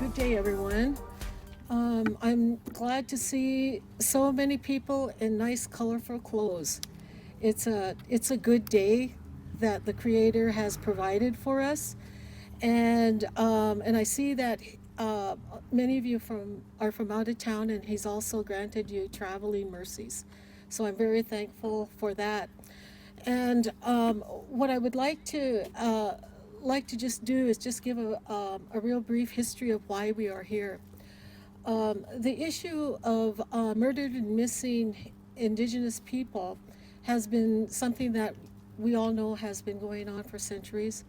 Good day, everyone. I'm glad to see so many people in nice, colorful clothes. It's a good day that the Creator has provided for us, and I see that uh, many of you are from out of town, and He's also granted you traveling mercies. So I'm very thankful for that. And what I would like to just do is just give a real brief history of why we are here. The issue of murdered and missing Indigenous people has been something that we all know has been going on for centuries.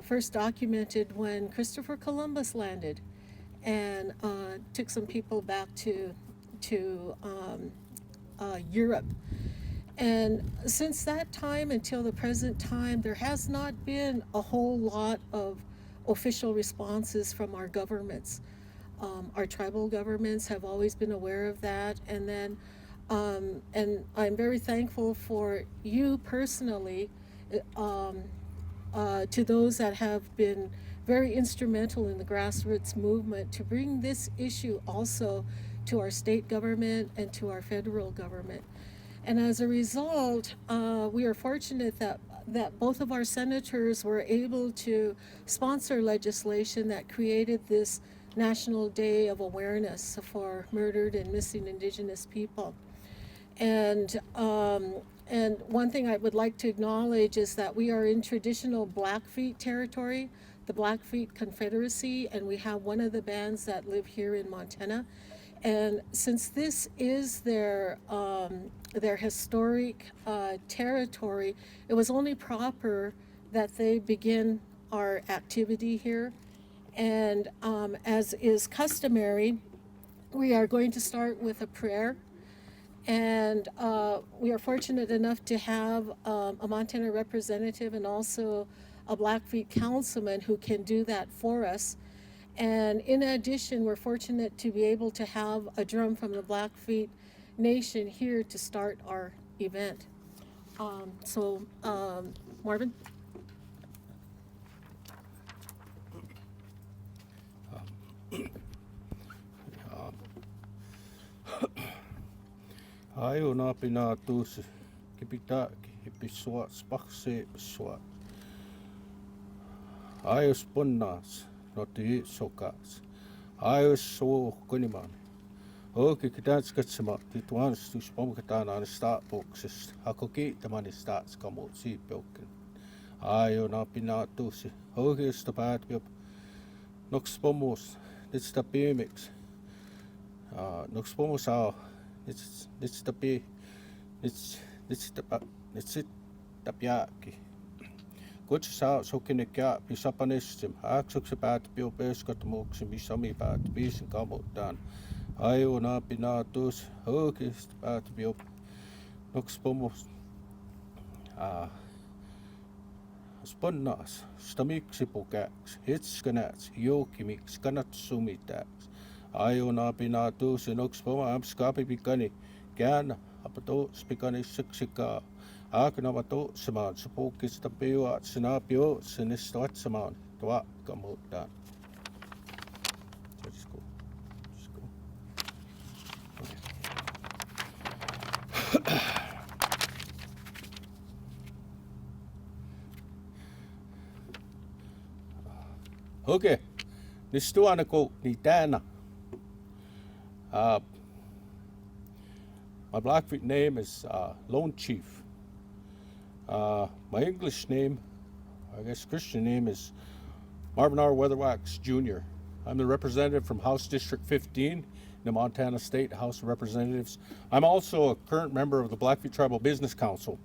First documented when Christopher Columbus landed and took some people back to Europe. And since that time until the present time, there has not been a whole lot of official responses from our governments. Our tribal governments have always been aware of that. And I'm very thankful for you personally, um, to those that have been very instrumental in the grassroots movement to bring this issue also to our state government and to our federal government. And as a result, we are fortunate that both of our senators were able to sponsor legislation that created this National Day of Awareness for murdered and missing Indigenous people. And and one thing I would like to acknowledge is that we are in traditional Blackfeet territory, the Blackfeet Confederacy, and we have one of the bands that live here in Montana. And since this is their historic territory, it was only proper that they begin our activity here. And as is customary, we are going to start with a prayer. And we are fortunate enough to have a Montana representative and also a Blackfeet councilman who can do that for us. And in addition, we're fortunate to be able to have a drum from the Blackfeet Nation here to start our event. Marvin? Ayo na pina tus kipita kipiswa spakse swa. Ayo spunnas no te sokas. Ayo so kuniman. Oke kitans katsama tituans tu spomkatana an start boxes. Hakoki tamani starts kamo si pilken. Ayo na pina tus. Oke stapat pip. Nox pomos. It's the PMX. Nox pomos ao. It's the P. It's it tapiaki. Kutsu saa sokine kya pisapanissim. Aaksuk se päät pio peskatmuksi misami päät piisin kamutaan. Aio na pinatus. Hokist päät pio. Noks pomos. Sponnas. Stamiksi pukäks. Hitskänäts. Joukimiksi kanatsumitäks. Aio na pinatus. Noks poma amskapi pikani. Käännä. Apato spikani siksikaa. Aaknavato samaan. Supukista pioa. Sinapio. Sinistuat samaan. Tuo kamutaan. Let's go. Let's go. Okay. Nistuanako ni tääna. My Blackfeet name is Lone Chief. My English name, I guess Christian name, is Marvin R. Weatherwax Jr. I'm the representative from House District 15 in the Montana State House of Representatives. I'm also a current member of the Blackfeet Tribal Business Council.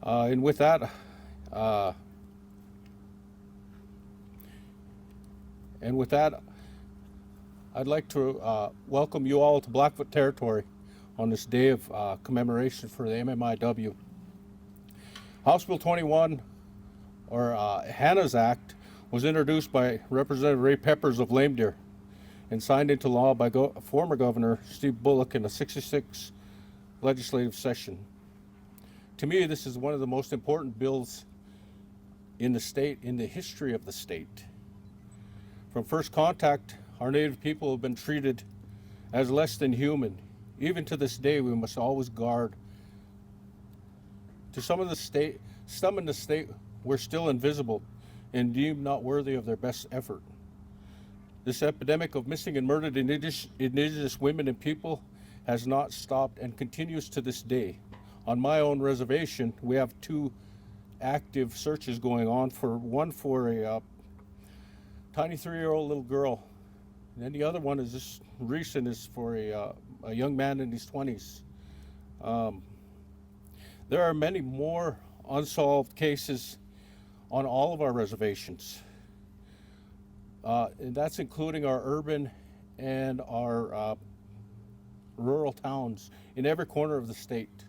And with that, I'd like to welcome you all to Blackfoot territory on this day of commemoration for the MMIW. House Bill 21, or Hannah's Act, was introduced by Representative Ray Peppers of Lame Deer and signed into law by former Governor Steve Bullock in the 66th legislative session. To me, this is one of the most important bills in the state, in the history of the state. From first contact, our Native people have been treated as less than human. Even to this day, we must always guard. To some in the state, we're still invisible and deemed not worthy of their best effort. This epidemic of missing and murdered Indigenous women and people has not stopped and continues to this day. On my own reservation, we have 2 active searches going on, one for a tiny 3-year-old little girl, and then the other one is just recent, is for a young man in his 20s. There are many more unsolved cases on all of our reservations, and that's including our urban and our rural towns in every corner of the state,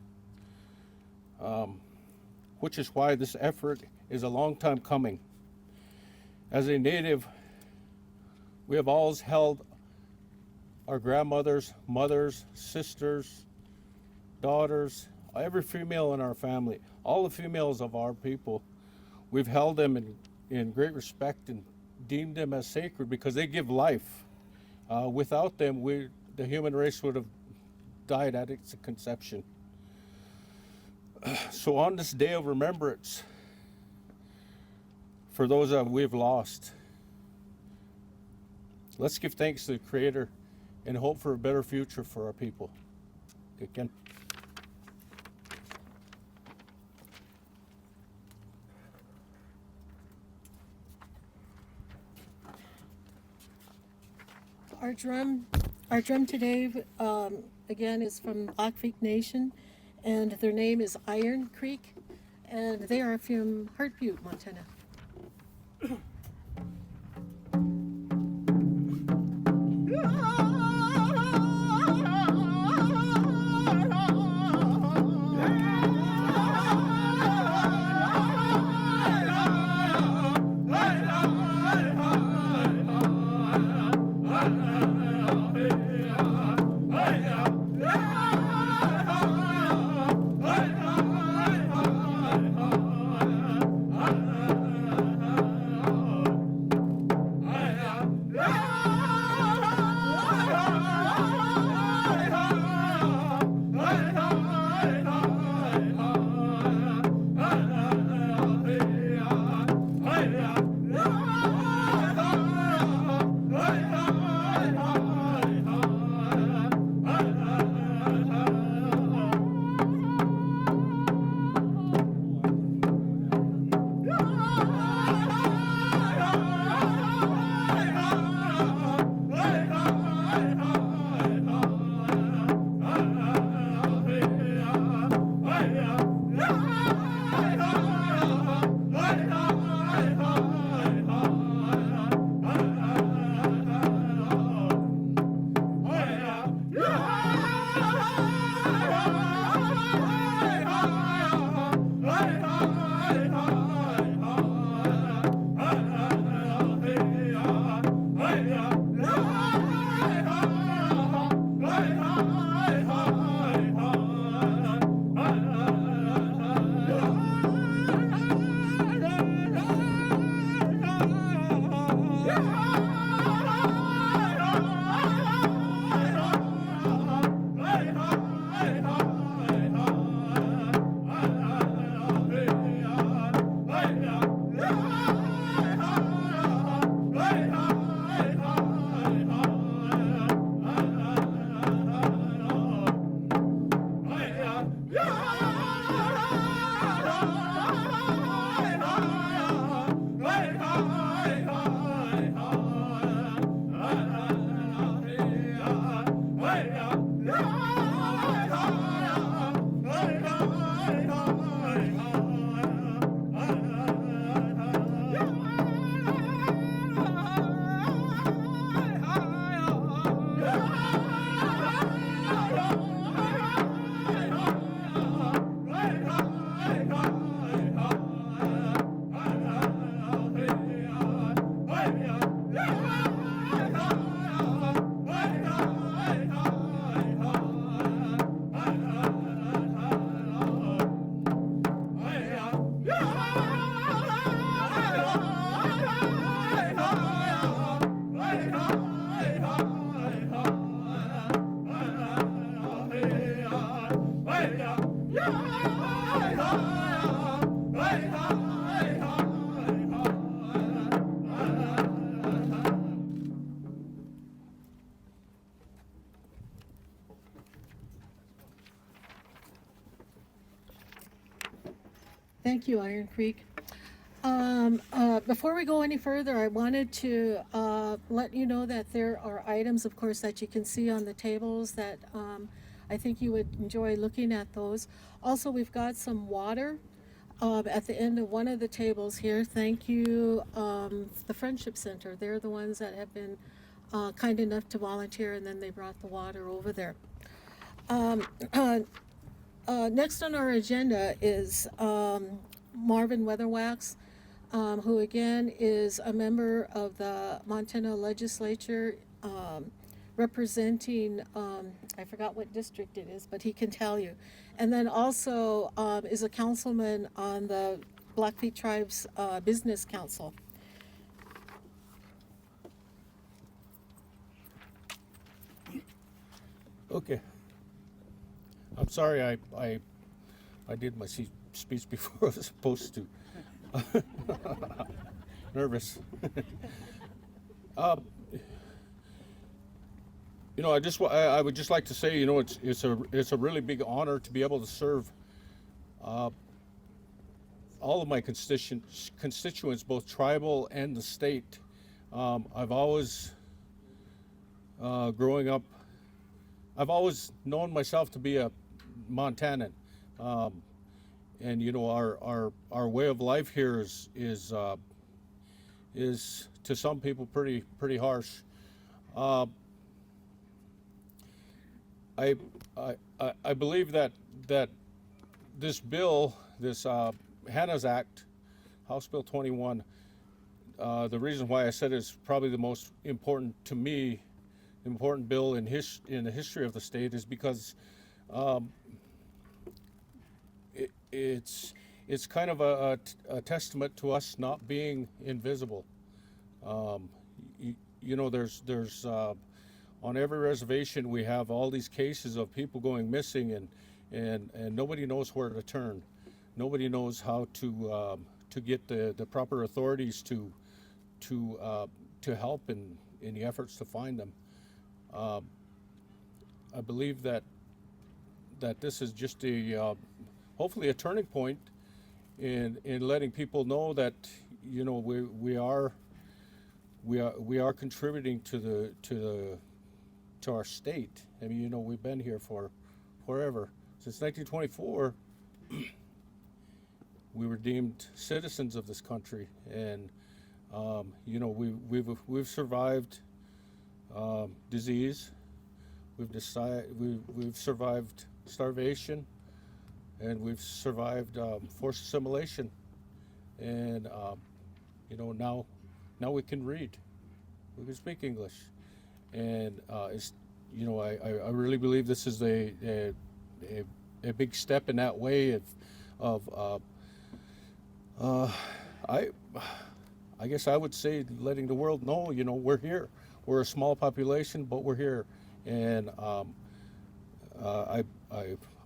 which is why this effort is a long time coming. As a Native, we have always held our grandmothers, mothers, sisters, daughters, every female in our family, all the females of our people, we've held them in great respect and deemed them as sacred because they give life. Without them, the human race would have died at its conception. So on this day of remembrance, for those that we've lost, let's give thanks to the Creator and hope for a better future for our people. Okay, Ken. Our drum today, again, is from Blackfeet Nation, and their name is Iron Creek, and they are from Heart Butte, Montana. Thank you, Iron Creek. Before we go any further, I wanted to let you know that there are items, of course, that you can see on the tables that I think you would enjoy looking at those. Also, we've got some water at the end of one of the tables here. Thank you, the Friendship Center. They're the ones that have been kind enough to volunteer, and then they brought the water over there. Um, Next on our agenda is Marvin Weatherwax, who again is a member of the Montana legislature, representing, I forgot what district it is, but he can tell you. And then also is a councilman on the Blackfeet Tribes Business Council. Okay. I'm sorry I did my speech before I was supposed to. Nervous. You know, I would just like to say, you know, it's a really big honor to be able to serve all of my constituents, both tribal and the state. I've always, growing up, I've always known myself to be a Montanan, and you know our way of life here is to some people pretty harsh. I believe that this bill, this Hannah's Act, House Bill 21, the reason why I said it's probably the most important to me, important bill in the history of the state is because it's kind of a testament to us not being invisible. You know, there's on every reservation we have all these cases of people going missing, and nobody knows where to turn. Nobody knows how to get the proper authorities to help in the efforts to find them. I believe that this is just hopefully a turning point in letting people know that, you know, we are contributing to our state. I mean, you know, we've been here for forever. Since 1924, we were deemed citizens of this country, and you know, we've survived disease, we've survived starvation, and we've survived forced assimilation, and you know, now we can read, we can speak English, and it's, you know, I really believe this is a big step in that way of I guess I would say letting the world know, you know, we're here. We're a small population, but we're here, and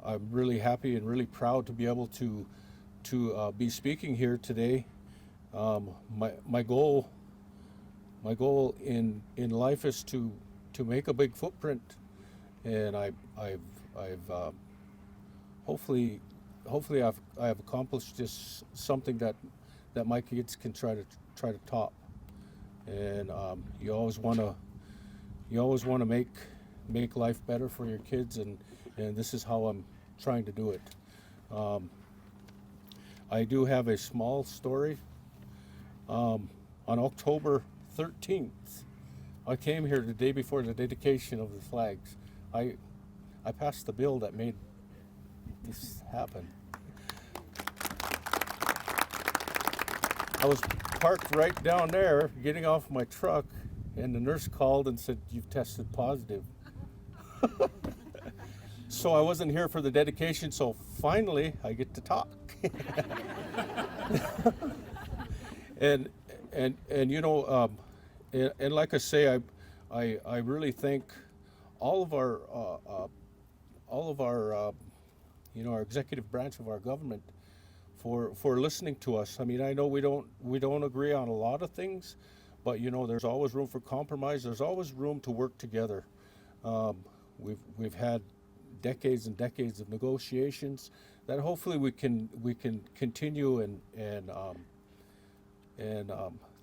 I'm really happy and really proud to be able to be speaking here today. My goal in life is to make a big footprint, and I've hopefully I've accomplished just something that my kids can try to top. And you always want to make life better for your kids, and this is how I'm trying to do it. I do have a small story. On October 13th, I came here the day before the dedication of the flags. I passed the bill that made this happen. I was parked right down there, getting off my truck, and the nurse called and said, "You've tested positive." So I wasn't here for the dedication, so finally I get to talk. and you know, and like I say, I really thank all of our you know, our executive branch of our government for listening to us. I mean, I know we don't agree on a lot of things, but you know, there's always room for compromise. There's always room to work together. We've had decades and decades of negotiations. that hopefully we can continue and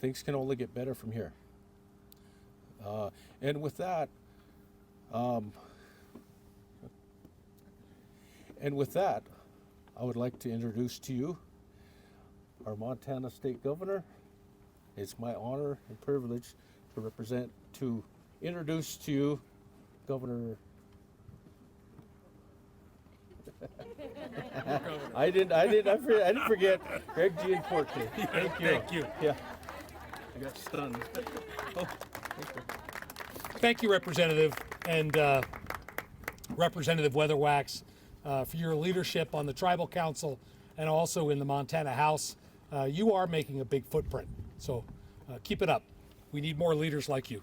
things can only get better from here. And with that, I would like to introduce to you our Montana State Governor. It's my honor and privilege to introduce to you Governor. I didn't forget Greg Gianforte. Thank you. Thank you. Yeah. I got stunned. Thank you, Representative, and Representative Weatherwax, for your leadership on the Tribal Council and also in the Montana House. You are making a big footprint, so keep it up. We need more leaders like you.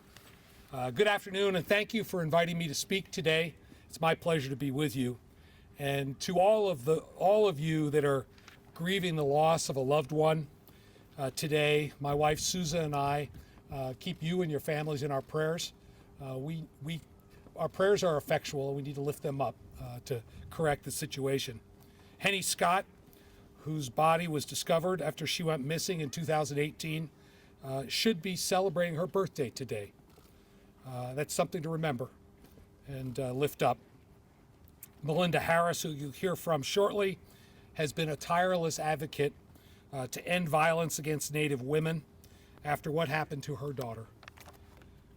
Good afternoon, and thank you for inviting me to speak today. It's my pleasure to be with you. And to all of you that are grieving the loss of a loved one today, my wife Susan and I keep you and your families in our prayers. Our prayers are effectual, and we need to lift them up to correct the situation. Henny Scott, whose body was discovered after she went missing in 2018, should be celebrating her birthday today. That's something to remember and lift up. Melinda Harris, who you'll hear from shortly, has been a tireless advocate to end violence against Native women after what happened to her daughter.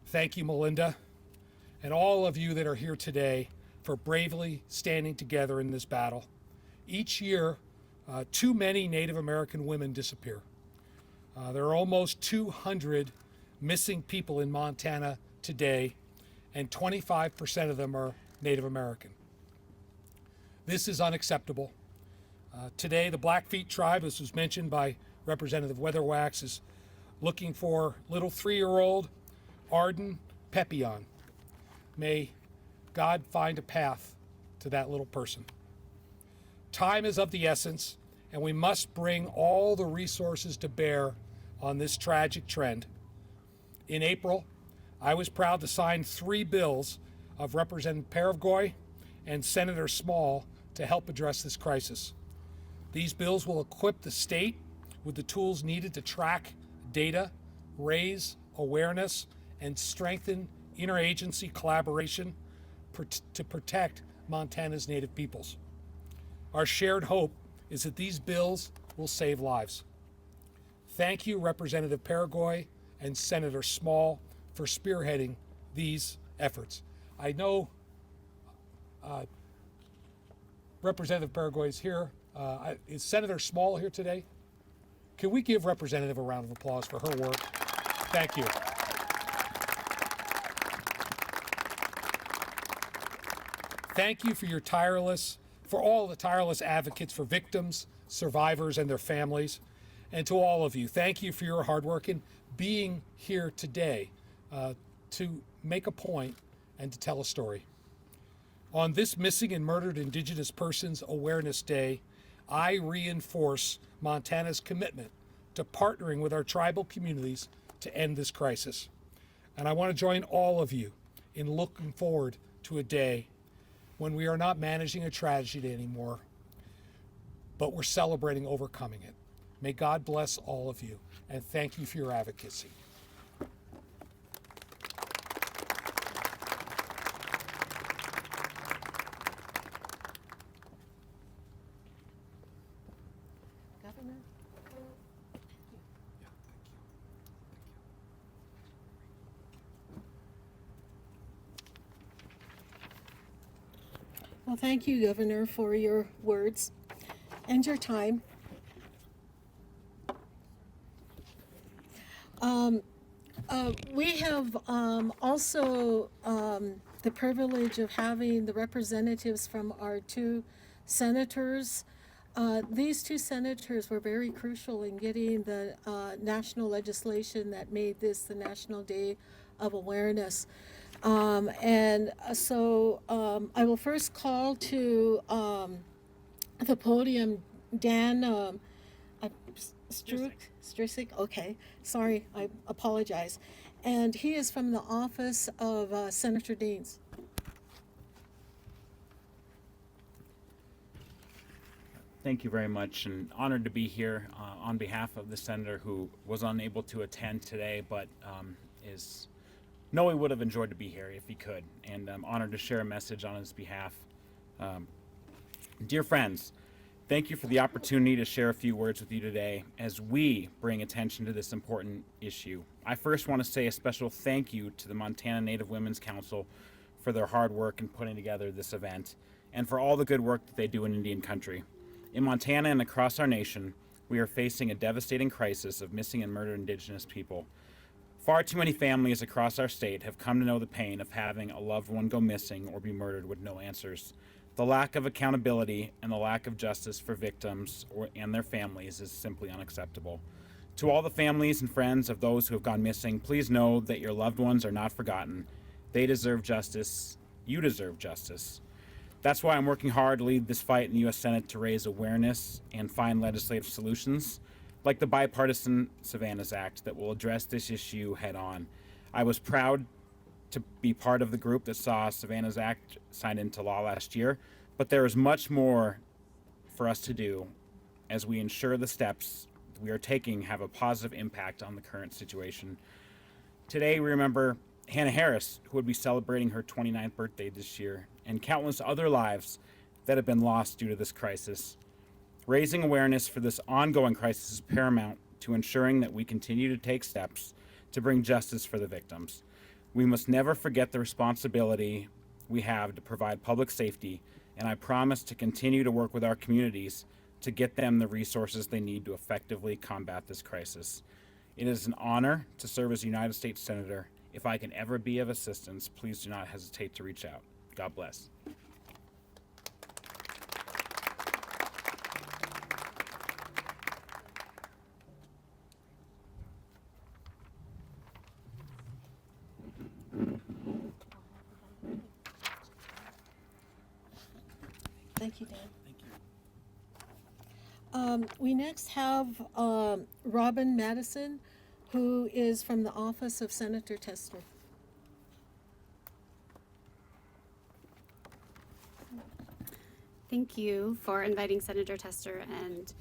Thank you, Melinda, and all of you that are here today for bravely standing together in this battle. Each year, too many Native American women disappear. There are almost 200 missing people in Montana today, and 25% of them are Native American. This is unacceptable. Today, the Blackfeet tribe, as was mentioned by Representative Weatherwax, is looking for little 3-year-old Arden Pepion. May God find a path to that little person. Time is of the essence, and we must bring all the resources to bear on this tragic trend. In April, I was proud to sign 3 bills of Representative Paragoy and Senator Small to help address this crisis. These bills will equip the state with the tools needed to track data, raise awareness, and strengthen interagency collaboration to protect Montana's Native peoples. Our shared hope is that these bills will save lives. Thank you, Representative Paragoy and Senator Small, for spearheading these efforts. I know Representative Paragoy is here. Is Senator Small here today? Can we give Representative a round of applause for her work? Thank you. Thank you for all the tireless advocates for victims, survivors, and their families. And to all of you, thank you for your hard work in being here today to make a point and to tell a story. On this Missing and Murdered Indigenous Persons Awareness Day, I reinforce Montana's commitment to partnering with our tribal communities to end this crisis. And I want to join all of you in looking forward to a day when we are not managing a tragedy anymore, but we're celebrating overcoming it. May God bless all of you, and thank you for your advocacy. Governor? Well, thank you, Governor, for your words and your time. We have also the privilege of having the representatives from our 2 senators. These 2 senators were very crucial in getting the national legislation that made this the National Day of Awareness. So I will first call to the podium Dan Strusick, okay, sorry, I apologize. And he is from the office of Senator Deans. Thank you very much, and honored to be here on behalf of the senator who was unable to attend today, but he would have enjoyed to be here if he could, and I'm honored to share a message on his behalf. Dear friends, thank you for the opportunity to share a few words with you today as we bring attention to this important issue. I first want to say a special thank you to the Montana Native Women's Council for their hard work in putting together this event and for all the good work that they do in Indian country. In Montana and across our nation, we are facing a devastating crisis of missing and murdered Indigenous people. Far too many families across our state have come to know the pain of having a loved one go missing or be murdered with no answers. The lack of accountability and the lack of justice for victims and their families is simply unacceptable. To all the families and friends of those who have gone missing, please know that your loved ones are not forgotten. They deserve justice. You deserve justice. That's why I'm working hard to lead this fight in the U.S. Senate to raise awareness and find legislative solutions, like the bipartisan Savannah's Act that will address this issue head on. I was proud to be part of the group that saw Savannah's Act signed into law last year, but there is much more for us to do as we ensure the steps we are taking have a positive impact on the current situation. Today we remember Hannah Harris, who would be celebrating her 29th birthday this year, and countless other lives that have been lost due to this crisis. Raising awareness for this ongoing crisis is paramount to ensuring that we continue to take steps to bring justice for the victims. We must never forget the responsibility we have to provide public safety, and I promise to continue to work with our communities to get them the resources they need to effectively combat this crisis. It is an honor to serve as a United States Senator. If I can ever be of assistance, please do not hesitate to reach out. God bless. Thank you, Dan. We next have Robin Madison, who is from the office of Senator Tester. Thank you for inviting Senator Tester, and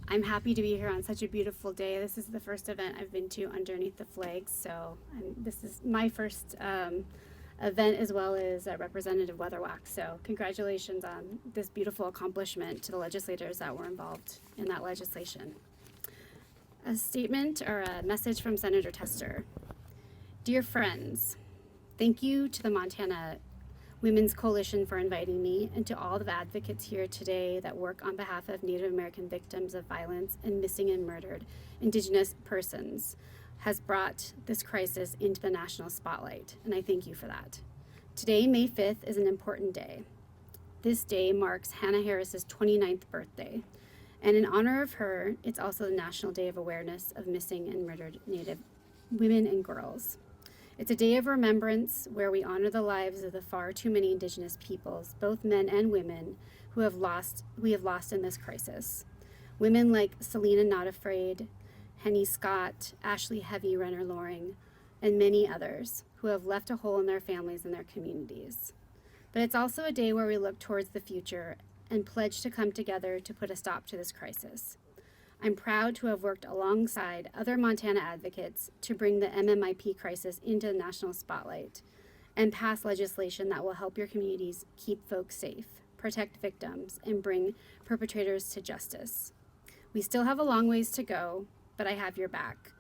I'm happy to be here on such a beautiful day. This is the first event I've been to underneath the flags, so this is my first event as well as Representative Weatherwax. So congratulations on this beautiful accomplishment to the legislators that were involved in that legislation. A statement or a message from Senator Tester. Dear friends, thank you to the Montana Women's Coalition for inviting me, and to all the advocates here today that work on behalf of Native American victims of violence and missing and murdered Indigenous persons, has brought this crisis into the national spotlight, and I thank you for that. Today, May 5th, is an important day. This day marks Hannah Harris's 29th birthday, and in honor of her, it's also the National Day of Awareness of Missing and Murdered Native Women and Girls. It's a day of remembrance where we honor the lives of the far too many Indigenous peoples, both men and women, we have lost in this crisis. Women like Selena Not Afraid, Henny Scott, Ashley Heavy Renner Loring, and many others who have left a hole in their families and their communities. But it's also a day where we look towards the future and pledge to come together to put a stop to this crisis. I'm proud to have worked alongside other Montana advocates to bring the MMIP crisis into the national spotlight and pass legislation that will help your communities keep folks safe, protect victims, and bring perpetrators to justice. We still have a long ways to go, but I have your back.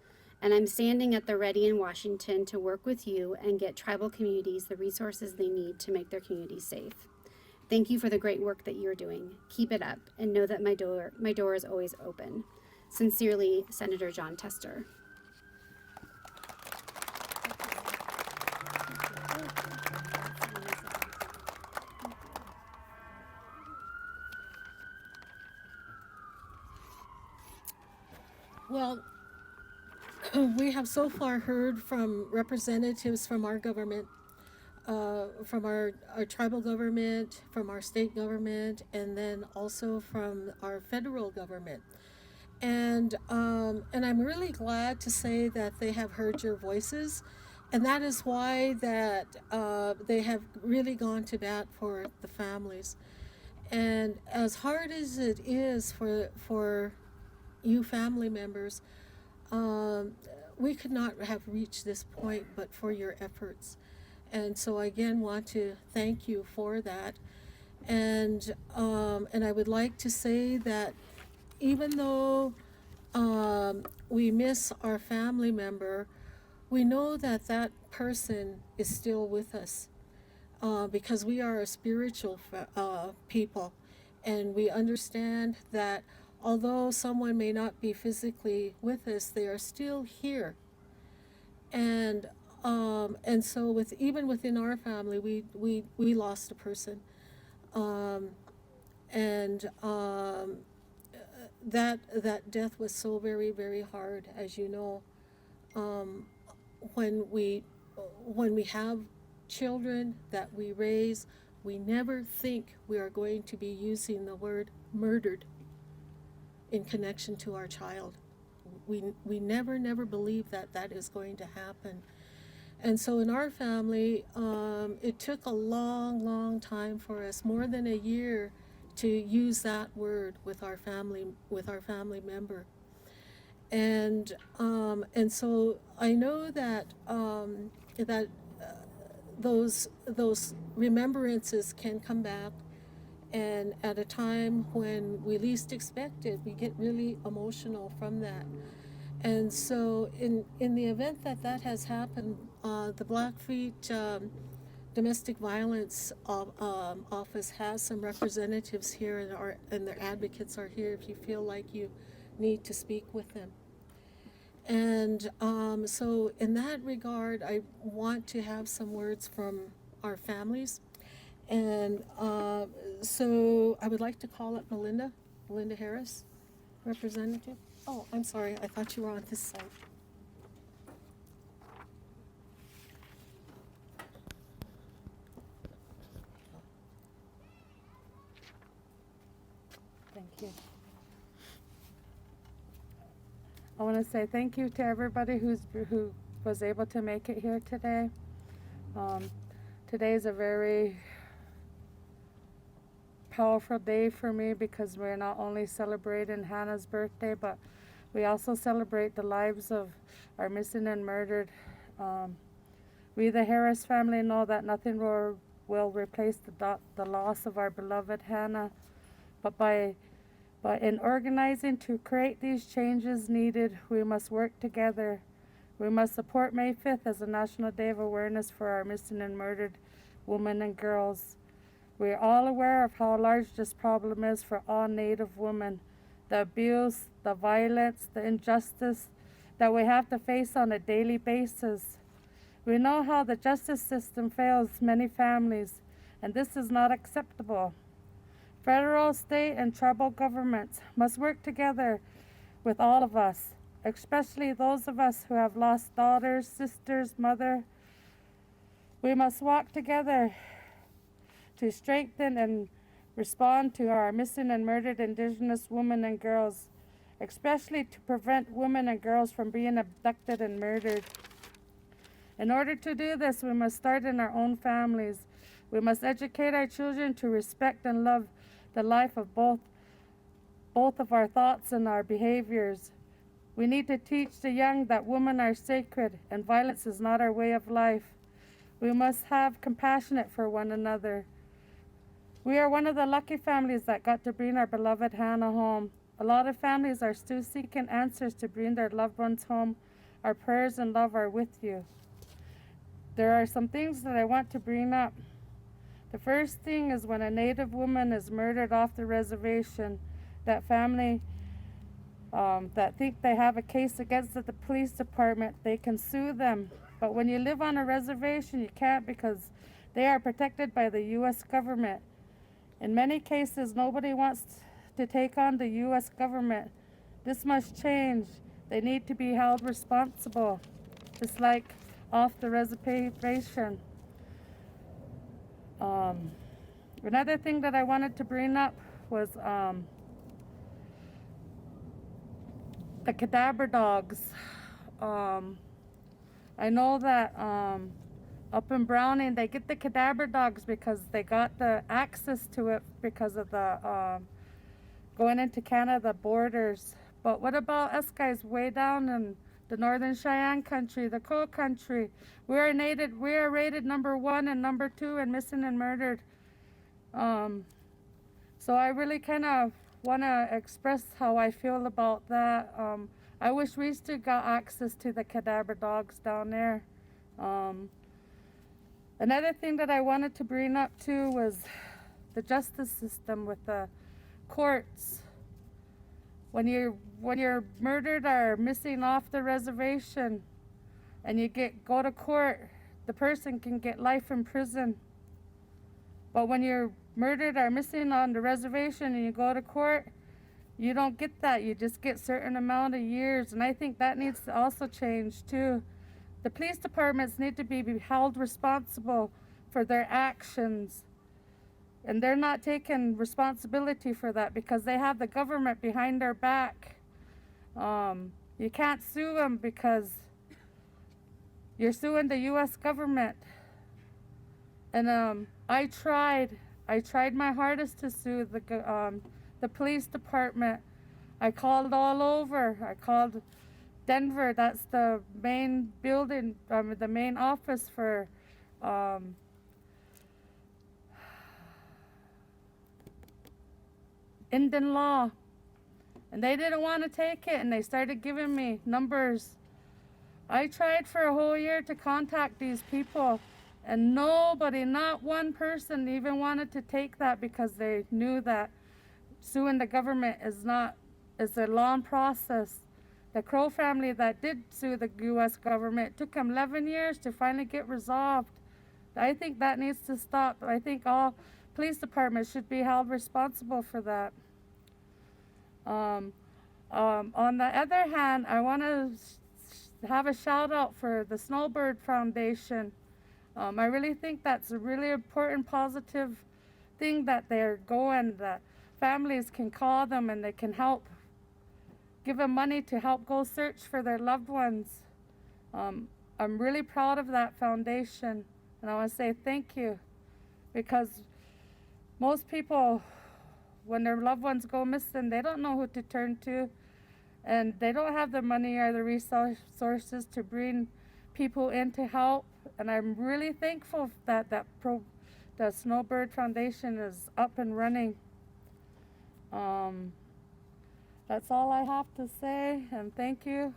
And I'm standing at the ready in Washington to work with you and get tribal communities the resources they need to make their communities safe. Thank you for the great work that you're doing. Keep it up, and know that my door is always open. Sincerely, Senator John Tester. Well, we have so far heard from representatives from our government, from our tribal government, from our state government, and then also from our federal government. And I'm really glad to say that they have heard your voices, and that is why that they have really gone to bat for the families. And as hard as it is for you family members, we could not have reached this point but for your efforts. And so I again want to thank you for that. And I would like to say that even though we miss our family member, we know that that person is still with us, because we are a spiritual people, and we understand that although someone may not be physically with us, they are still here. And so with even within our family, we lost a person, um, and that death was so very, very hard, as you know. um, when we have children that we raise, we never think we are going to be using the word murdered in connection to our child. We never believe that that is going to happen. And so in our family, it took a long time for us, more than a year, to use that word with our family member. And so I know that that those remembrances can come back, and at a time when we least expect it, we get really emotional from that. And so in the event that that has happened, the Blackfeet Domestic Violence Office has some representatives here, and their advocates are here if you feel like you need to speak with them. And so in that regard, I want to have some words from our families. And so I would like to call up Melinda Harris, representative. Oh, I'm sorry, I thought you were on this side. Thank you. I want to say thank you to everybody who was able to make it here today. Today is a very powerful day for me because we're not only celebrating Hannah's birthday, but we also celebrate the lives of our missing and murdered. We, the Harris family, know that nothing will replace the loss of our beloved Hannah, but in organizing to create these changes needed, we must work together. We must support May 5th as a National Day of Awareness for our missing and murdered women and girls. We are all aware of how large this problem is for all Native women. The abuse, the violence, the injustice that we have to face on a daily basis. We know how the justice system fails many families, and this is not acceptable. Federal, state, and tribal governments must work together with all of us, especially those of us who have lost daughters, sisters, mother. We must walk together to strengthen and respond to our missing and murdered Indigenous women and girls, especially to prevent women and girls from being abducted and murdered. In order to do this, we must start in our own families. We must educate our children to respect and love the life of both of our thoughts and our behaviors. We need to teach the young that women are sacred and violence is not our way of life. We must have compassion for one another. We are one of the lucky families that got to bring our beloved Hannah home. A lot of families are still seeking answers to bring their loved ones home. Our prayers and love are with you. There are some things that I want to bring up. The first thing is when a Native woman is murdered off the reservation, that family that think they have a case against the police department, they can sue them. But when you live on a reservation, you can't because they are protected by the U.S. government. In many cases, nobody wants to take on the U.S. government. This must change. They need to be held responsible, just like off the reservation. Another thing that I wanted to bring up was the cadaver dogs. I know that Up in Browning, they get the cadaver dogs because they got the access to it because of the going into Canada borders. But what about us guys way down in the Northern Cheyenne country, the Crow country? We are rated #1 and #2 in missing and murdered. So I really kind of want to express how I feel about that. I wish we still got access to the cadaver dogs down there. Another thing that I wanted to bring up too was the justice system with the courts. When you're murdered or missing off the reservation and you go to court, the person can get life in prison. But when you're murdered or missing on the reservation and you go to court, you don't get that. You just get certain amount of years. And I think that needs to also change too. The police departments need to be held responsible for their actions. And they're not taking responsibility for that because they have the government behind their back. You can't sue them because you're suing the U.S. government. And I tried my hardest to sue the police department. I called all over. I called Denver. That's the main building, the main office for Indian law. And they didn't want to take it, and they started giving me numbers. I tried for a whole year to contact these people, and nobody, not one person even wanted to take that because they knew that suing the government is a long process. The Crow family that did sue the U.S. government took them 11 years to finally get resolved. I think that needs to stop. I think all police departments should be held responsible for that. On the other hand, I want to have a shout out for the Snowbird Foundation. I really think that's a really important, positive thing that they're going, that families can call them and they can help, give them money to help go search for their loved ones. I'm really proud of that foundation, and I want to say thank you, because most people, when their loved ones go missing, they don't know who to turn to, and they don't have the money or the resources to bring people in to help. And I'm really thankful that the Snowbird Foundation is up and running. That's all I have to say, and thank you.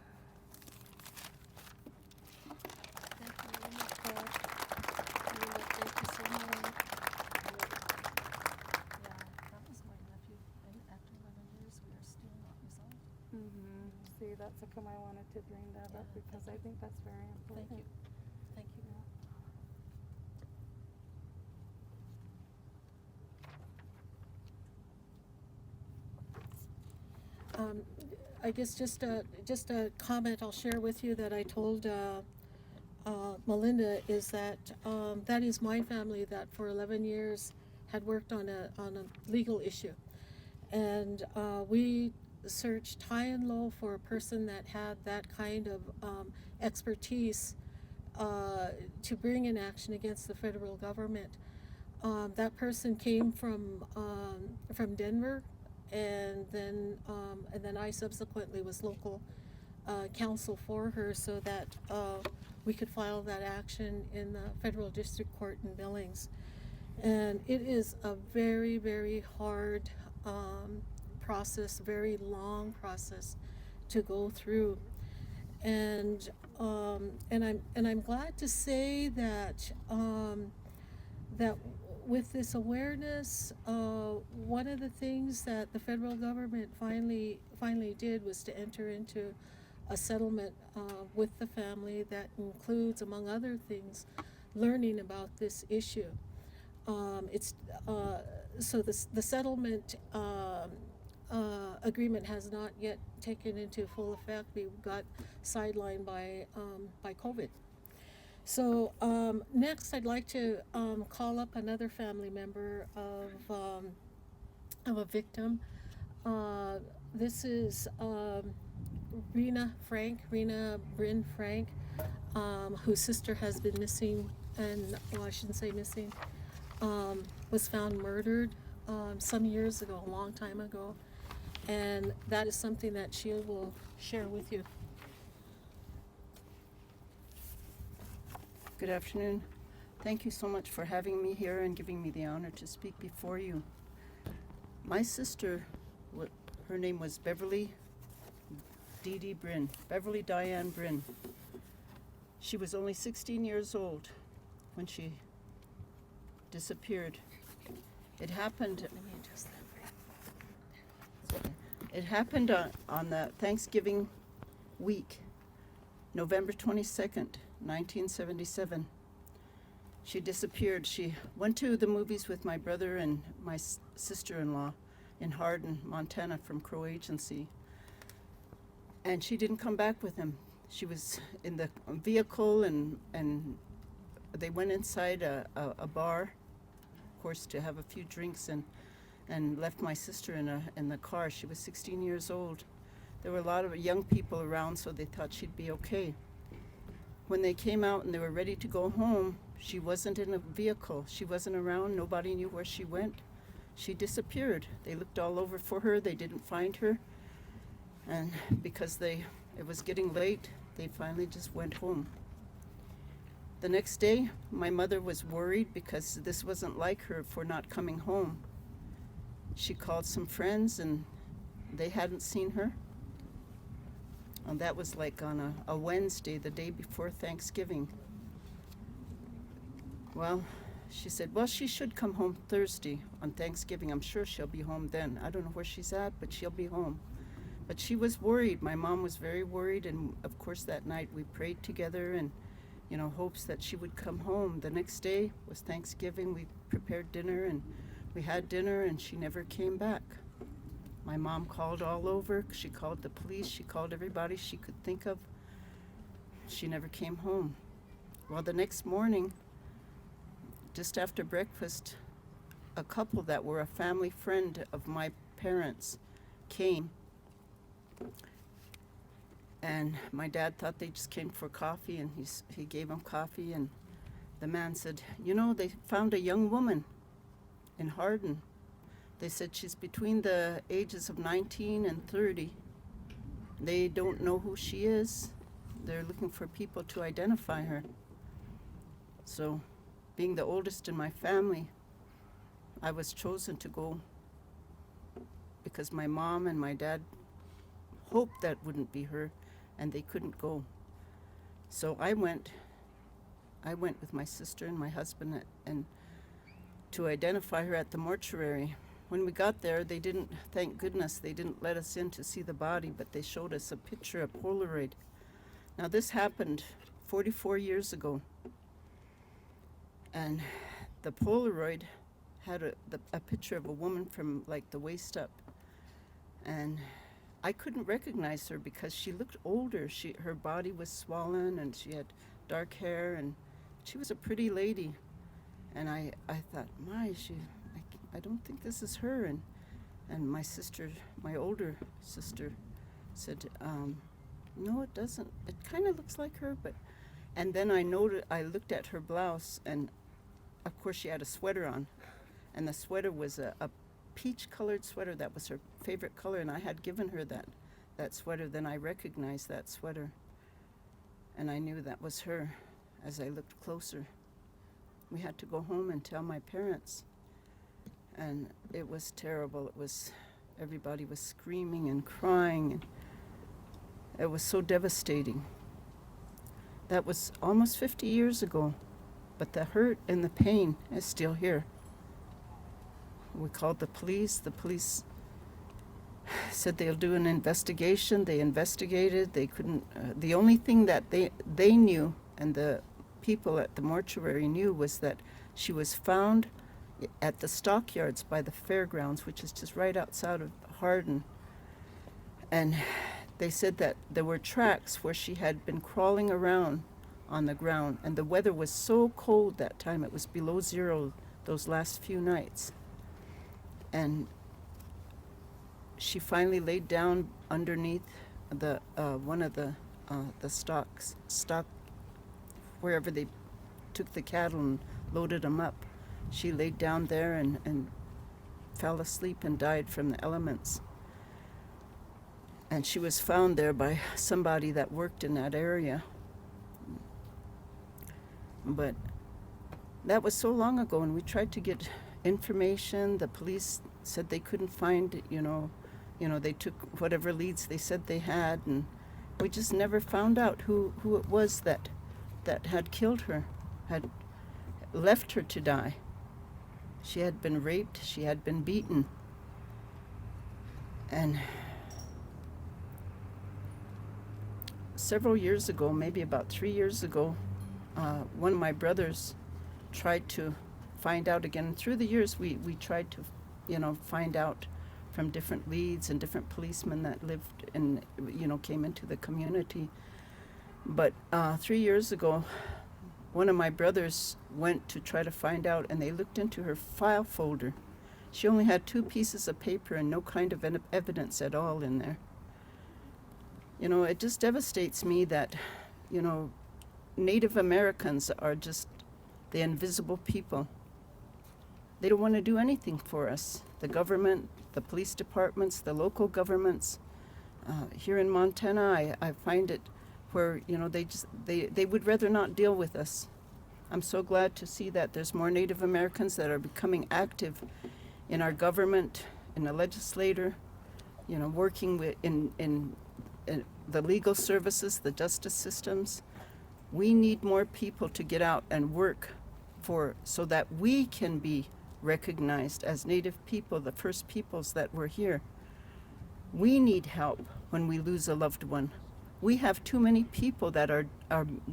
See, that's how come I wanted to bring that up, because I think that's very important. Thank you. Thank you. I guess just a comment I'll share with you that I told Melinda is that that is my family that for 11 years had worked on a legal issue, and we searched high and low for a person that had that kind of expertise to bring in action against the federal government. That person came from Denver, and then I subsequently was local counsel for her so that we could file that action in the federal district court in Billings. And it is a very, very hard process, very long process to go through. And I'm glad to say that that with this awareness, one of the things that the federal government finally did was to enter into a settlement with the family that includes, among other things, learning about this issue. So the settlement agreement has not yet taken into full effect. We got sidelined by COVID. So next, I'd like to call up another family member of a victim. This is Rena Bryn Frank, whose sister has been missing and, well, I shouldn't say missing, was found murdered some years ago, a long time ago. And that is something that she will share with you. Good afternoon. Thank you so much for having me here and giving me the honor to speak before you. My sister, her name was Beverly Dee Bryn, Beverly Diane Bryn. She was only 16 years old when she disappeared. It happened. Let me adjust that. It happened on the Thanksgiving week, November 22nd, 1977. She disappeared. She went to the movies with my brother and my sister-in-law in Hardin, Montana, from Crow Agency. And she didn't come back with him. She was in the vehicle, and they went inside a bar, of course, to have a few drinks, and left my sister in the car. She was 16 years old. There were a lot of young people around, so they thought she'd be okay. When they came out and they were ready to go home, she wasn't in a vehicle. She wasn't around. Nobody knew where she went. She disappeared. They looked all over for her. They didn't find her. And because it was getting late, they finally just went home. The next day, my mother was worried because this wasn't like her for not coming home. She called some friends, and they hadn't seen her. And that was like on a Wednesday, the day before Thanksgiving. Well, she said, well, she should come home Thursday on Thanksgiving. I'm sure she'll be home then. I don't know where she's at, but she'll be home. But she was worried. My mom was very worried, and of course that night we prayed together and, hopes that she would come home. The next day was Thanksgiving. We prepared dinner, and we had dinner, and she never came back. My mom called all over. She called the police. She called everybody she could think of. She never came home. Well, the next morning, just after breakfast, a couple that were a family friend of my parents came. And my dad thought they just came for coffee, and he gave them coffee, and the man said, they found a young woman in Hardin. They said she's between the ages of 19 and 30. They don't know who she is. They're looking for people to identify her. So, being the oldest in my family, I was chosen to go because my mom and my dad hoped that wouldn't be her, and they couldn't go. So I went with my sister and my husband and to identify her at the mortuary. When we got there, thank goodness, they didn't let us in to see the body, but they showed us a picture, a Polaroid. Now this happened 44 years ago. And the Polaroid had a picture of a woman from like the waist up. And I couldn't recognize her because she looked older. Her body was swollen, and she had dark hair, and she was a pretty lady. And I thought, I don't think this is her. And my sister, my older sister, said, no, it doesn't. It kind of looks like her, but. And then I looked at her blouse, and of course she had a sweater on, and the sweater was a peach-colored sweater. That was her favorite color, and I had given her that sweater. Then I recognized that sweater, and I knew that was her as I looked closer. We had to go home and tell my parents, and it was terrible. Everybody was screaming and crying, and it was so devastating. That was almost 50 years ago, but the hurt and the pain is still here. We called the police. The police said they'll do an investigation. They investigated. They couldn't. The only thing that they knew, and the people at the mortuary knew, was that she was found at the stockyards by the fairgrounds, which is just right outside of Hardin. And they said that there were tracks where she had been crawling around on the ground, and the weather was so cold that time. It was below zero those last few nights. And she finally laid down underneath one of the stock wherever they took the cattle and loaded them up. She laid down there and fell asleep and died from the elements. And she was found there by somebody that worked in that area. But that was so long ago, and we tried to get information. The police said they couldn't find it, they took whatever leads they said they had, and we just never found out who it was that had killed her, had left her to die. She had been raped, she had been beaten. And several years ago, maybe about 3 years ago, one of my brothers tried to find out again. Through the years, we tried to, find out from different leads and different policemen that lived and, came into the community. But 3 years ago, one of my brothers went to try to find out, and they looked into her file folder. She only had 2 pieces of paper and no kind of evidence at all in there. It just devastates me that, Native Americans are just the invisible people. They don't want to do anything for us. The government, the police departments, the local governments. Here in Montana, I find it where, they would rather not deal with us. I'm so glad to see that there's more Native Americans that are becoming active in our government, in the legislature, working with in the legal services, the justice systems. We need more people to get out and work so that we can be recognized as Native people, the first peoples that were here. We need help when we lose a loved one. We have too many people that are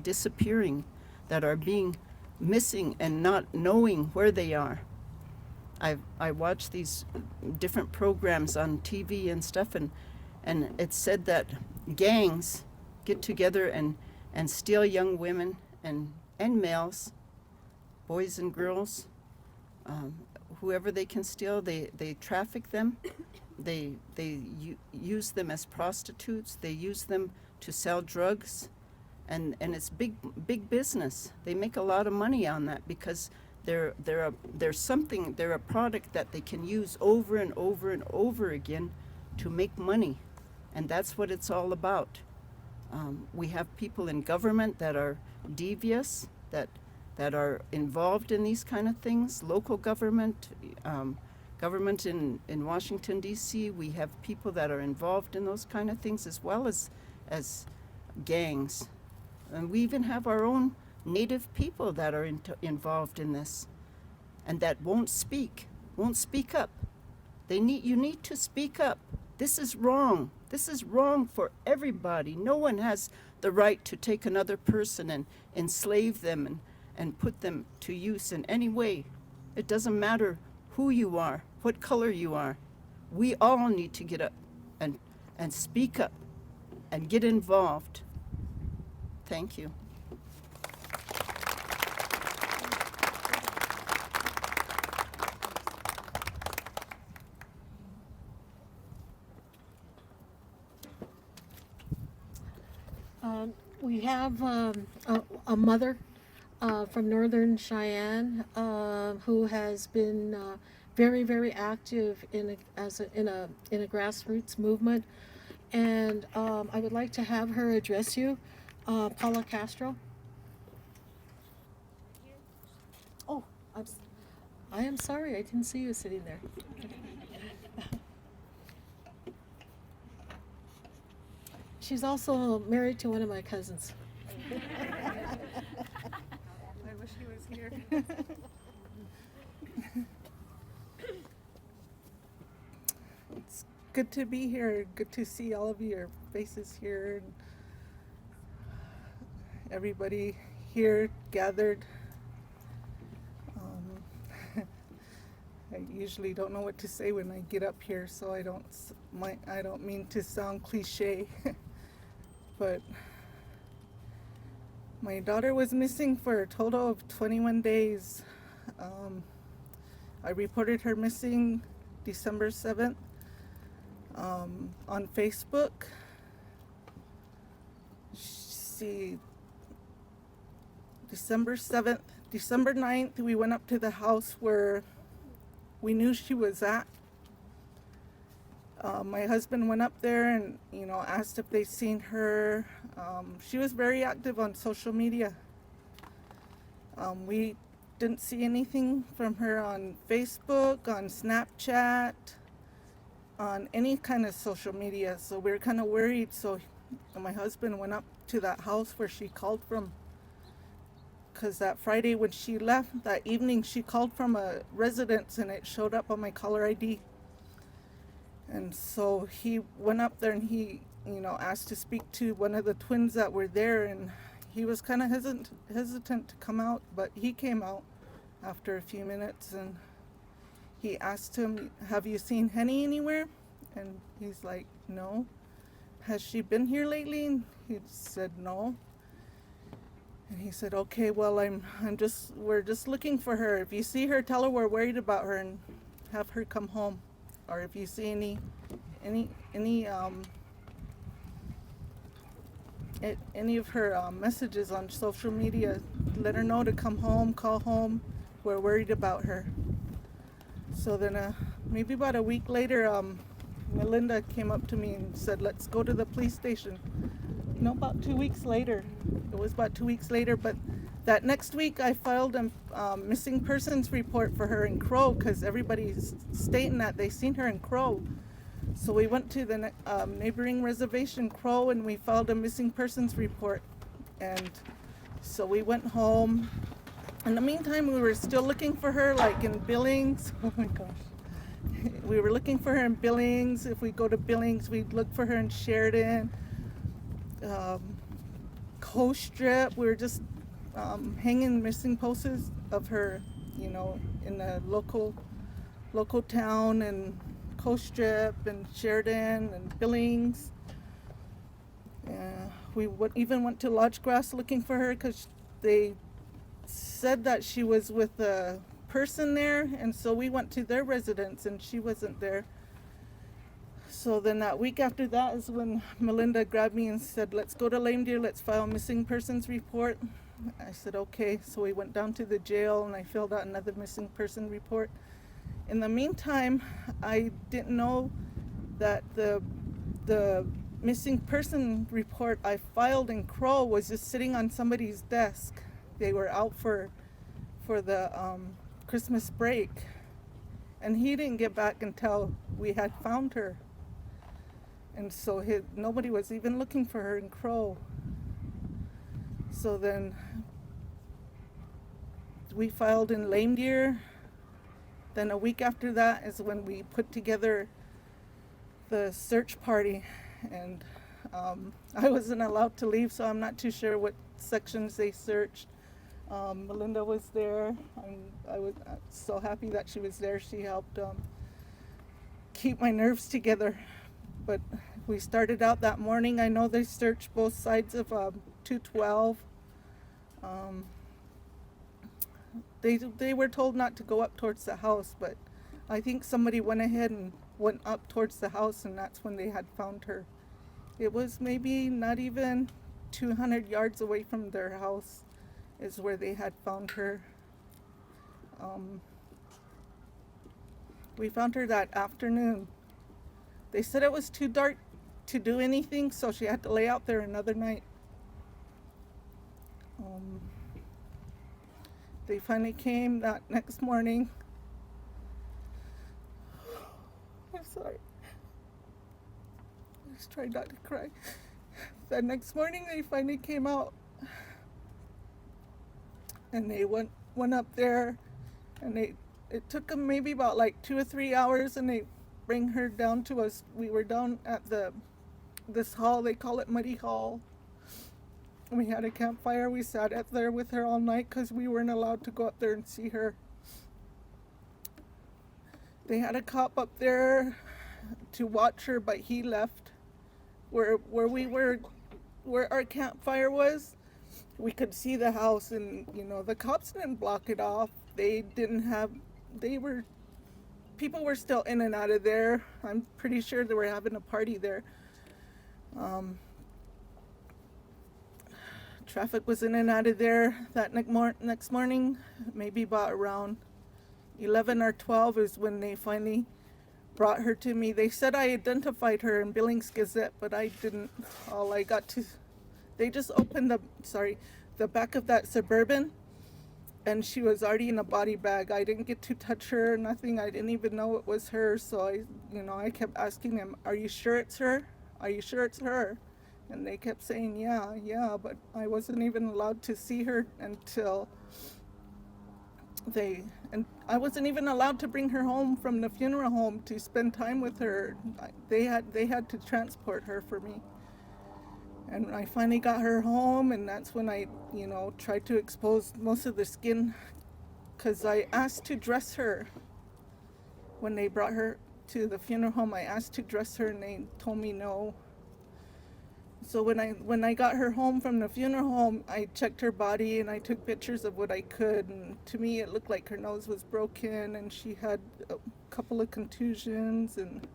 disappearing, that are being missing and not knowing where they are. I watch these different programs on TV and stuff, and it's said that gangs get together and steal young women and males, boys and girls, whoever they can steal, they traffic them. They use them as prostitutes. They use them to sell drugs, and it's big business. They make a lot of money on that because they're a product that they can use over and over and over again to make money, and that's what it's all about. We have people in government that are devious, that are involved in these kind of things. Local government, government in Washington, D.C., we have people that are involved in those kind of things as well as gangs. And we even have our own Native people that are involved in this and that won't speak up. You need to speak up. This is wrong. This is wrong for everybody. No one has the right to take another person and enslave them and put them to use in any way. It doesn't matter who you are, what color you are. We all need to get up and speak up and get involved. Thank you. We have a mother from Northern Cheyenne who has been very, very active in a grassroots movement, and I would like to have her address you, Paula Castro. Oh, I am sorry, I didn't see you sitting there. She's also married to one of my cousins. I wish he was here. It's good to be here. Good to see all of your faces here. And everybody here gathered. I usually don't know what to say when I get up here, so I don't mean to sound cliche. But my daughter was missing for a total of 21 days. I reported her missing December 7th on Facebook. December 7th. December 9th, we went up to the house where we knew she was at. My husband went up there and, asked if they seen her. She was very active on social media. We didn't see anything from her on Facebook, on Snapchat, on any kind of social media. So we were kind of worried. So my husband went up to that house where she called from. Because that Friday when she left, that evening, she called from a residence and it showed up on my caller ID. And so he went up there and he, asked to speak to one of the twins that were there. And he was kind of hesitant to come out, but he came out after a few minutes and he asked him, "Have you seen Henny anywhere?" And he's like, "No." "Has she been here lately?" And he said, "No." And he said, "Okay, well, we're just looking for her. If you see her, tell her we're worried about her and have her come home. Or if you see any of her messages on social media, let her know to come home, call home. We're worried about her." So then maybe about a week later, Melinda came up to me and said, "Let's go to the police station." About 2 weeks later. It was about 2 weeks later, but that next week I filed a missing persons report for her in Crow because everybody's stating that they seen her in Crow. So we went to the neighboring reservation, Crow, and we filed a missing persons report. And so we went home. In the meantime, we were still looking for her, like in Billings. Oh my gosh. We were looking for her in Billings. If we go to Billings, we'd look for her in Sheridan. Coast Strip, we were just hanging missing posters of her, in the local town and Coast Strip and Sheridan and Billings. We even went to Lodge Grass looking for her because they said that she was with a person there, and so we went to their residence and she wasn't there. So then that week after that is when Melinda grabbed me and said, "Let's go to Lame Deer, let's file a missing persons report." I said, "Okay." So we went down to the jail and I filled out another missing person report. In the meantime, I didn't know that the missing person report I filed in Crow was just sitting on somebody's desk. They were out for the Christmas break. And he didn't get back until we had found her. And so nobody was even looking for her in Crow. So then we filed in Lame Deer. Then a week after that is when we put together the search party. And I wasn't allowed to leave, so I'm not too sure what sections they searched. Melinda was there. I was so happy that she was there. She helped keep my nerves together. But we started out that morning. I know they searched both sides of 212. They were told not to go up towards the house, but I think somebody went ahead and went up towards the house, and that's when they had found her. It was maybe not even 200 yards away from their house is where they had found her. We found her that afternoon. They said it was too dark to do anything, so she had to lay out there another night. They finally came that next morning. I'm sorry. I just tried not to cry. That next morning they finally came out. And they went up there, and it took them maybe about like 2 or 3 hours, and they bring her down to us. We were down at this hall, they call it Muddy Hall. We had a campfire. We sat up there with her all night because we weren't allowed to go up there and see her. They had a cop up there to watch her, but he left. Where our campfire was, we could see the house, and the cops didn't block it off. People were still in and out of there. I'm pretty sure they were having a party there. traffic was in and out of there that next morning. Maybe about around 11 or 12 is when they finally brought her to me. They said I identified her in Billings Gazette, but I didn't. All I got to, they just opened the back of that Suburban, and she was already in a body bag. I didn't get to touch her, nothing. I didn't even know it was her. So I kept asking them, "Are you sure it's her? Are you sure it's her?" And they kept saying, yeah, but I wasn't even allowed to see her until and I wasn't even allowed to bring her home from the funeral home to spend time with her. They had to transport her for me. And I finally got her home, and that's when I, tried to expose most of the skin, because I asked to dress her. When they brought her to the funeral home, I asked to dress her, and they told me no. So when I got her home from the funeral home, I checked her body and I took pictures of what I could. And to me, it looked like her nose was broken, and she had a couple of contusions and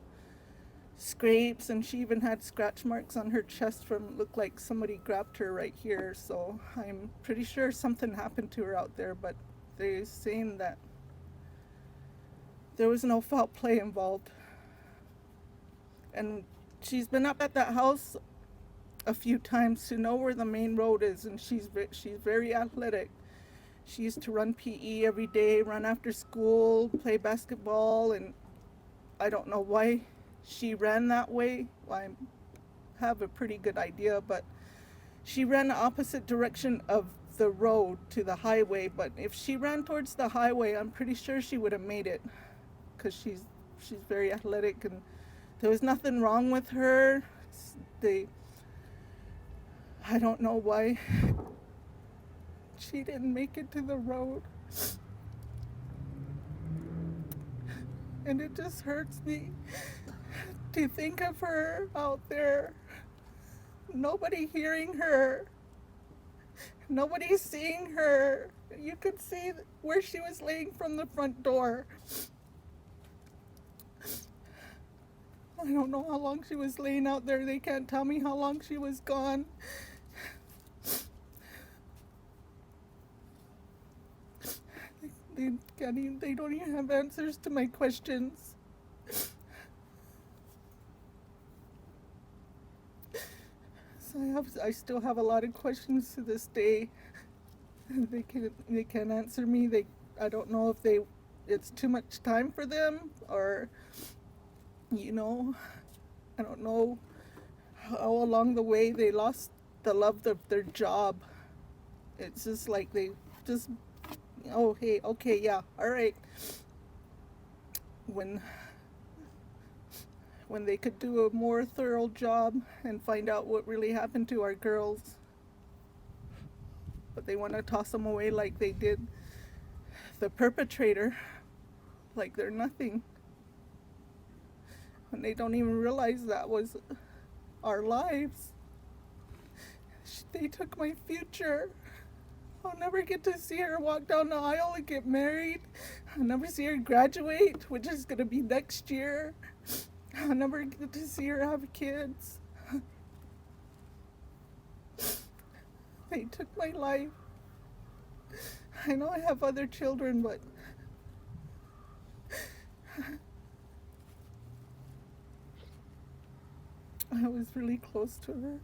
scrapes, and she even had scratch marks on her chest from looked like somebody grabbed her right here. So I'm pretty sure something happened to her out there, but they're saying that there was no foul play involved. And she's been up at that house a few times to know where the main road is, and she's very athletic. She used to run PE every day, run after school, play basketball, and I don't know why she ran that way. Well, I have a pretty good idea, but she ran the opposite direction of the road to the highway. But if she ran towards the highway, I'm pretty sure she would have made it, because she's very athletic, and there was nothing wrong with her. I don't know why she didn't make it to the road. And it just hurts me to think of her out there. Nobody hearing her. Nobody seeing her. You could see where she was laying from the front door. I don't know how long she was laying out there. They can't tell me how long she was gone. They don't even have answers to my questions. So I still have a lot of questions to this day. They can't answer me. I don't know if it's too much time for them, or I don't know how along the way they lost the love of their job. It's just like they just, oh, hey, okay, yeah, all right. When they could do a more thorough job and find out what really happened to our girls. But they want to toss them away like they did the perpetrator, like they're nothing. And they don't even realize that was our lives. They took my future. I'll never get to see her walk down the aisle and get married. I'll never see her graduate, which is going to be next year. I'll never get to see her have kids. They took my life. I know I have other children, but I was really close to her.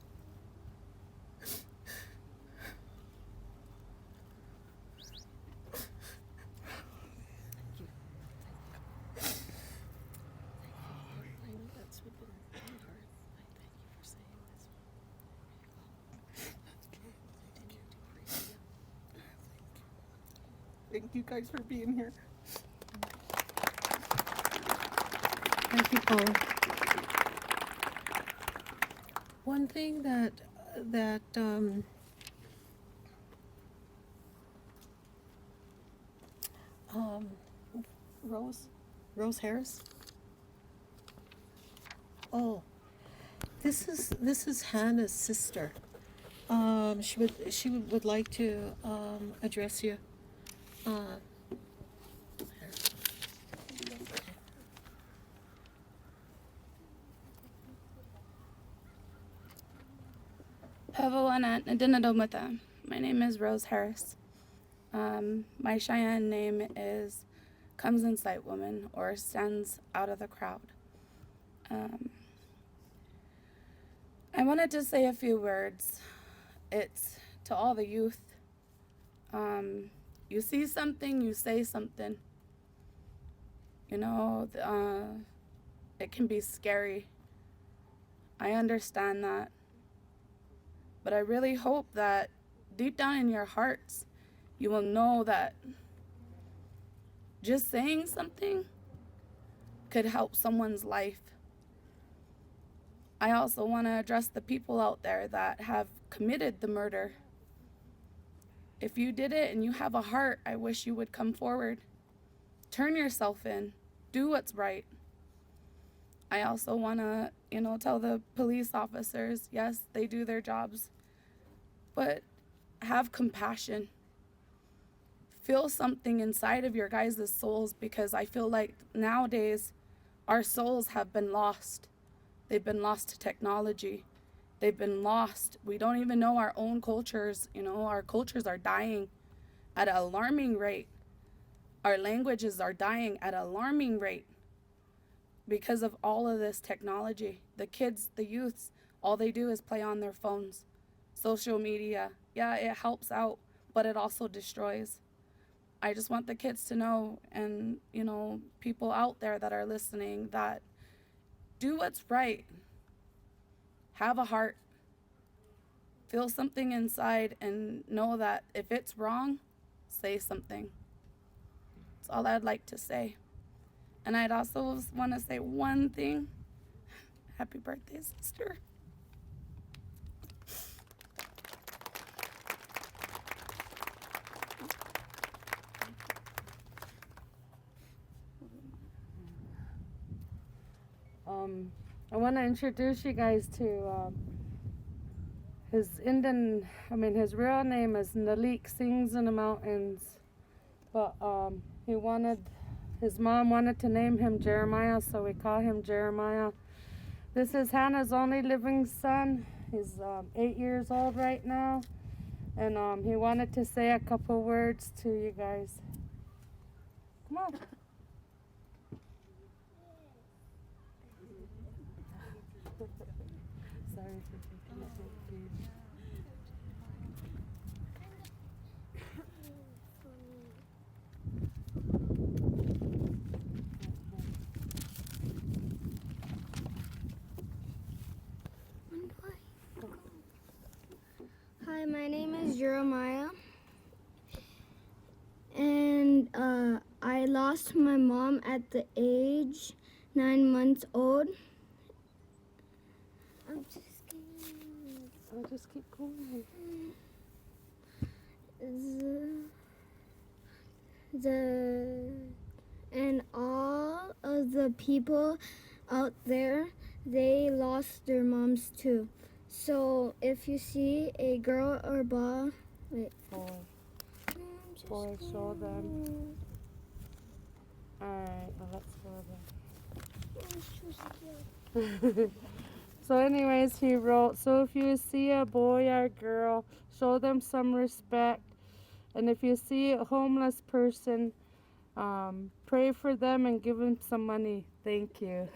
Thank you guys for being here. Thank you, Paula. One thing that Rose Harris. Oh, this is Hannah's sister. She would like to address you. My name is Rose Harris. My Cheyenne name is Comes in Sight Woman, or Stands Out of the Crowd. I wanted to say a few words. It's to all the youth. You see something, you say something. You know, it can be scary. I understand that. But I really hope that deep down in your hearts, you will know that just saying something could help someone's life. I also want to address the people out there that have committed the murder. If you did it and you have a heart, I wish you would come forward. Turn yourself in. Do what's right. I also want to, tell the police officers, yes, they do their jobs, but have compassion. Feel something inside of your guys' souls, because I feel like nowadays our souls have been lost. They've been lost to technology. They've been lost. We don't even know our own cultures. Our cultures are dying at an alarming rate. Our languages are dying at an alarming rate because of all of this technology. The kids, the youths, all they do is play on their phones. Social media, yeah, it helps out, but it also destroys. I just want the kids to know, and, people out there that are listening, that do what's right. Have a heart. Feel something inside and know that if it's wrong, say something. That's all I'd like to say. And I'd also want to say one thing. Happy birthday, sister. I want to introduce you guys to his real name is Nalik Sings in the Mountains, but his mom wanted to name him Jeremiah, so we call him Jeremiah. This is Hannah's only living son. He's 8 years old right now, and he wanted to say a couple words to you guys. Come on. Sorry for taking it so deep. Hi, my name is Jeremiah, and I lost my mom at the age 9 months old. I'm just kidding. I'll just keep going. And all of the people out there, they lost their moms too. So if you see a girl or boy, Boy, show them. Alright, well, let's go then. So anyways, he wrote, so if you see a boy or girl, show them some respect. And if you see a homeless person, pray for them and give them some money. Thank you.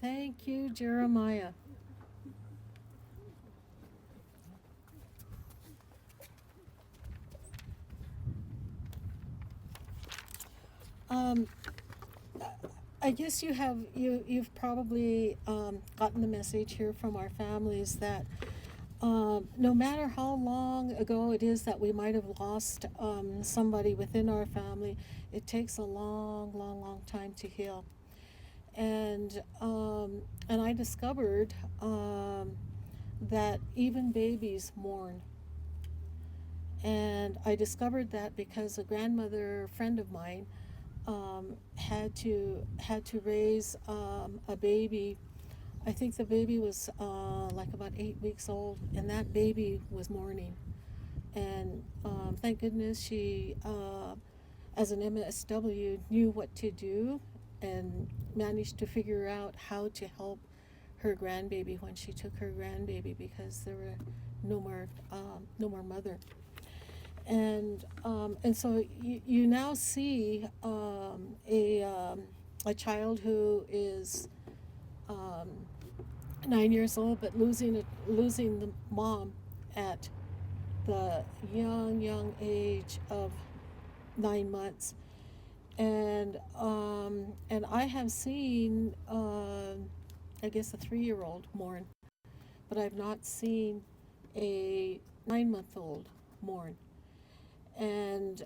Thank you, Jeremiah. I guess you've probably gotten the message here from our families that no matter how long ago it is that we might have lost somebody within our family, it takes a long, long, long time to heal. And I discovered that even babies mourn. And I discovered that because a grandmother friend of mine had to raise a baby. I think the baby was like about 8 weeks old, and that baby was mourning. And thank goodness she, as an MSW, knew what to do, and managed to figure out how to help her grandbaby when she took her grandbaby because there were no more mother. And so you now see a child who is 9 years old, but losing the mom at the young age of 9 months. And I have seen I guess a 3-year-old mourn, but I've not seen a 9-month-old mourn. And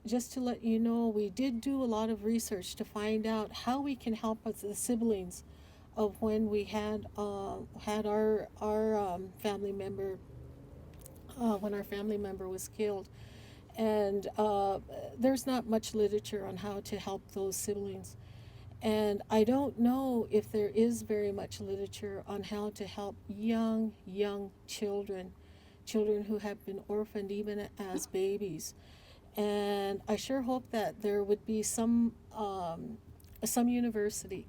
just to let you know, we did do a lot of research to find out how we can help us, the siblings, of when we had our family member when our family member was killed. And there's not much literature on how to help those siblings. And I don't know if there is very much literature on how to help young children who have been orphaned even as babies. And I sure hope that there would be some university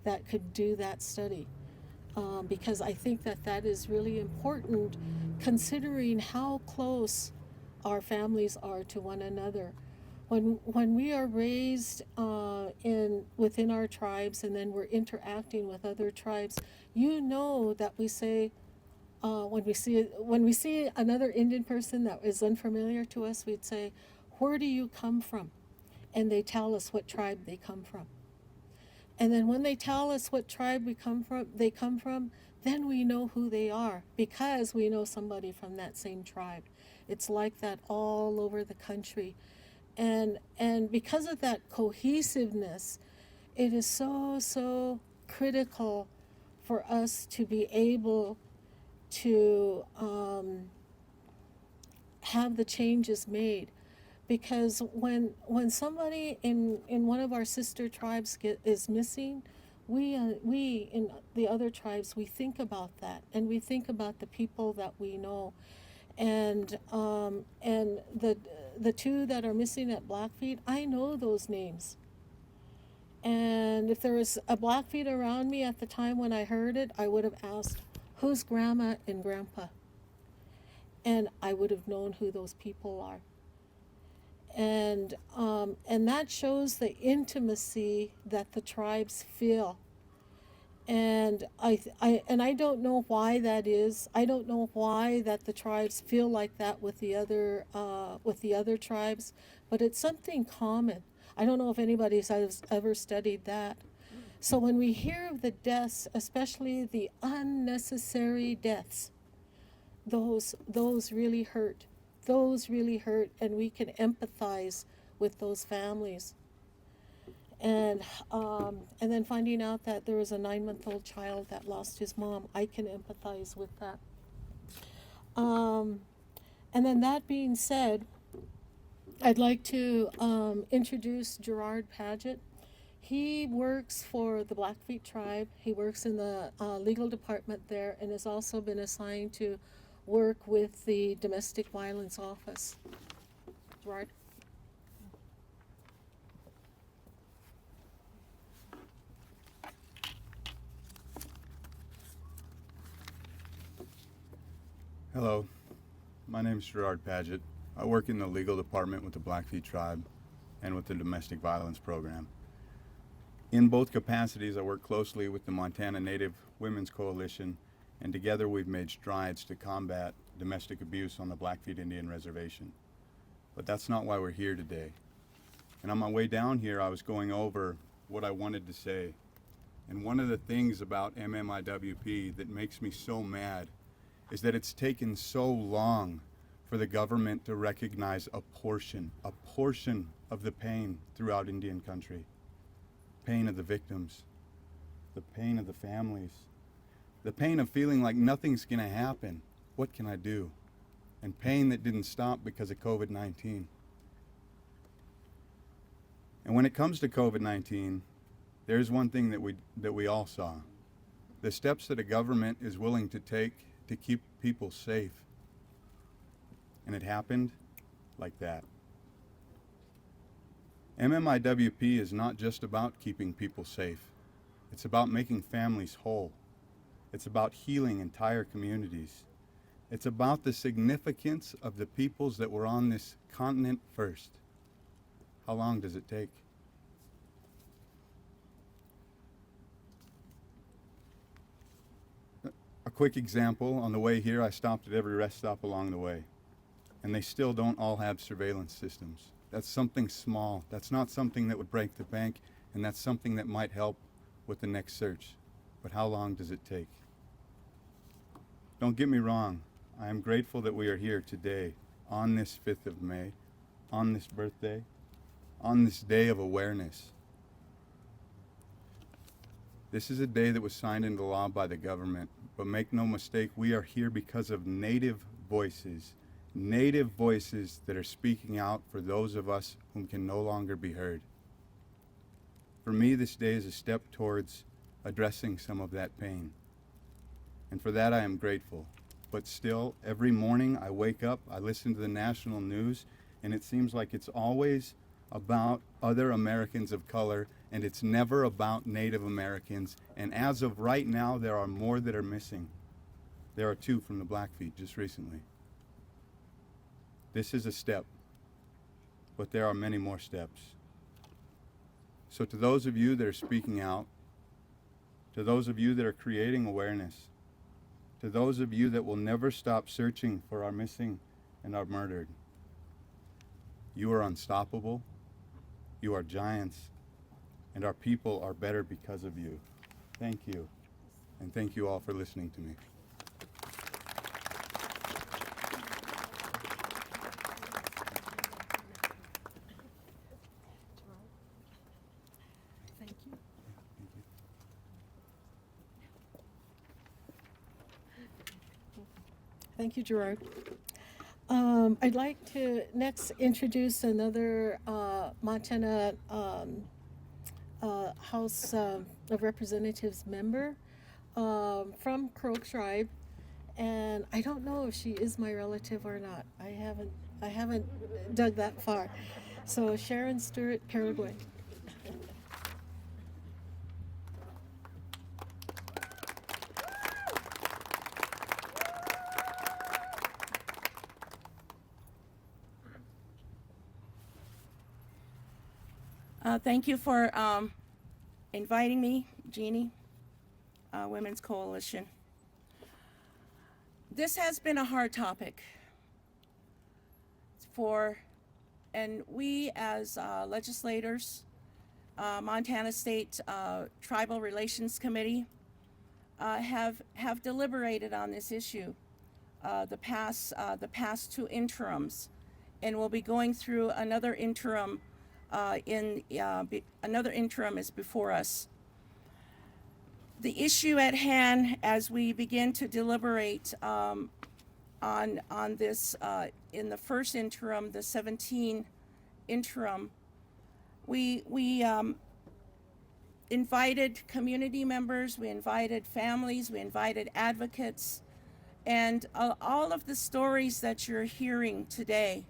that could do that study, because I think that is really important, considering how close our families are to one another. When we are raised within our tribes, and then we're interacting with other tribes, you know that we say, when we see another Indian person that is unfamiliar to us, we'd say, "Where do you come from?" And they tell us what tribe they come from. And then when they tell us what tribe they come from, then we know who they are, because we know somebody from that same tribe. It's like that all over the country. And because of that cohesiveness, it is so critical for us to be able to have the changes made. Because when somebody in one of our sister tribes is missing, we in the other tribes, we think about that, and we think about the people that we know. And the two that are missing at Blackfeet, I know those names. And if there was a Blackfeet around me at the time when I heard it, I would have asked, "Who's grandma and grandpa?" And I would have known who those people are. And that shows the intimacy that the tribes feel. And I don't know why that is. I don't know why that the tribes feel like that with the other tribes, but it's something common. I don't know if anybody has ever studied that. So when we hear of the deaths, especially the unnecessary deaths, those really hurt. Those really hurt, and we can empathize with those families. And then finding out that there was a 9-month-old child that lost his mom, I can empathize with that. And then that being said, I'd like to introduce Gerard Paget. He works for the Blackfeet tribe. He works in the legal department there, and has also been assigned to work with the domestic violence office. Gerard? Hello, my name is Gerard Paget. I work in the legal department with the Blackfeet tribe and with the domestic violence program. In both capacities, I work closely with the Montana Native Women's Coalition, and together we've made strides to combat domestic abuse on the Blackfeet Indian Reservation. But that's not why we're here today. And on my way down here, I was going over what I wanted to say. And one of the things about MMIWP that makes me so mad is that it's taken so long for the government to recognize a portion of the pain throughout Indian country. Pain of the victims, the pain of the families, the pain of feeling like nothing's gonna happen. What can I do? And pain that didn't stop because of COVID-19. And when it comes to COVID-19, there's one thing that we all saw. The steps that a government is willing to take to keep people safe. And it happened like that. MMIWP is not just about keeping people safe. It's about making families whole. It's about healing entire communities. It's about the significance of the peoples that were on this continent first. How long does it take? A quick example, on the way here, I stopped at every rest stop along the way, and they still don't all have surveillance systems. That's something small. That's not something that would break the bank, and that's something that might help with the next search. But how long does it take? Don't get me wrong. I am grateful that we are here today, on this 5th of May, on this birthday, on this day of awareness. This is a day that was signed into law by the government, but make no mistake, we are here because of Native voices that are speaking out for those of us whom can no longer be heard. For me, this day is a step towards addressing some of that pain. And for that, I am grateful. But still, every morning I wake up, I listen to the national news, and it seems like it's always about other Americans of color, and it's never about Native Americans. And as of right now, there are more that are missing. There are 2 from the Blackfeet just recently. This is a step, but there are many more steps. So to those of you that are speaking out, to those of you that are creating awareness, to those of you that will never stop searching for our missing and our murdered, you are unstoppable, you are giants, and our people are better because of you. Thank you, and thank you all for listening to me. Thank you. Thank you, Gerard. I'd like to next introduce another Montana House of Representatives member from Crow Tribe, and I don't know if she is my relative or not. I haven't dug that far. So Sharon Stewart, Paraguay. Thank you for inviting me, Jeannie, Women's Coalition. This has been a hard topic and we as legislators, Montana State Tribal Relations Committee, have deliberated on this issue the past 2 interims, and we'll be going through another interim. Another interim is before us. The issue at hand, as we begin to deliberate on this in the first interim, the 17 interim, we invited community members, we invited families, we invited advocates, and all of the stories that you're hearing today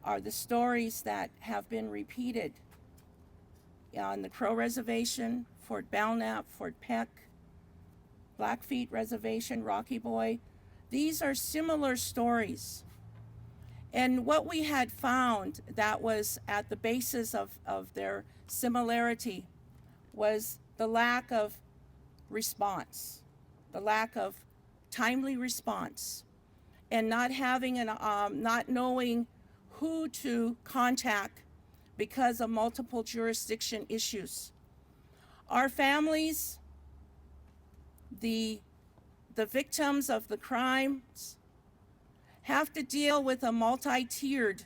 are the stories that have been repeated on the Crow Reservation, Fort Belknap, Fort Peck, Blackfeet Reservation, Rocky Boy. These are similar stories. And what we had found that was at the basis of their similarity was the lack of response, the lack of timely response, and not having not knowing who to contact because of multiple jurisdiction issues. Our families, the victims of the crimes, have to deal with a multi-tiered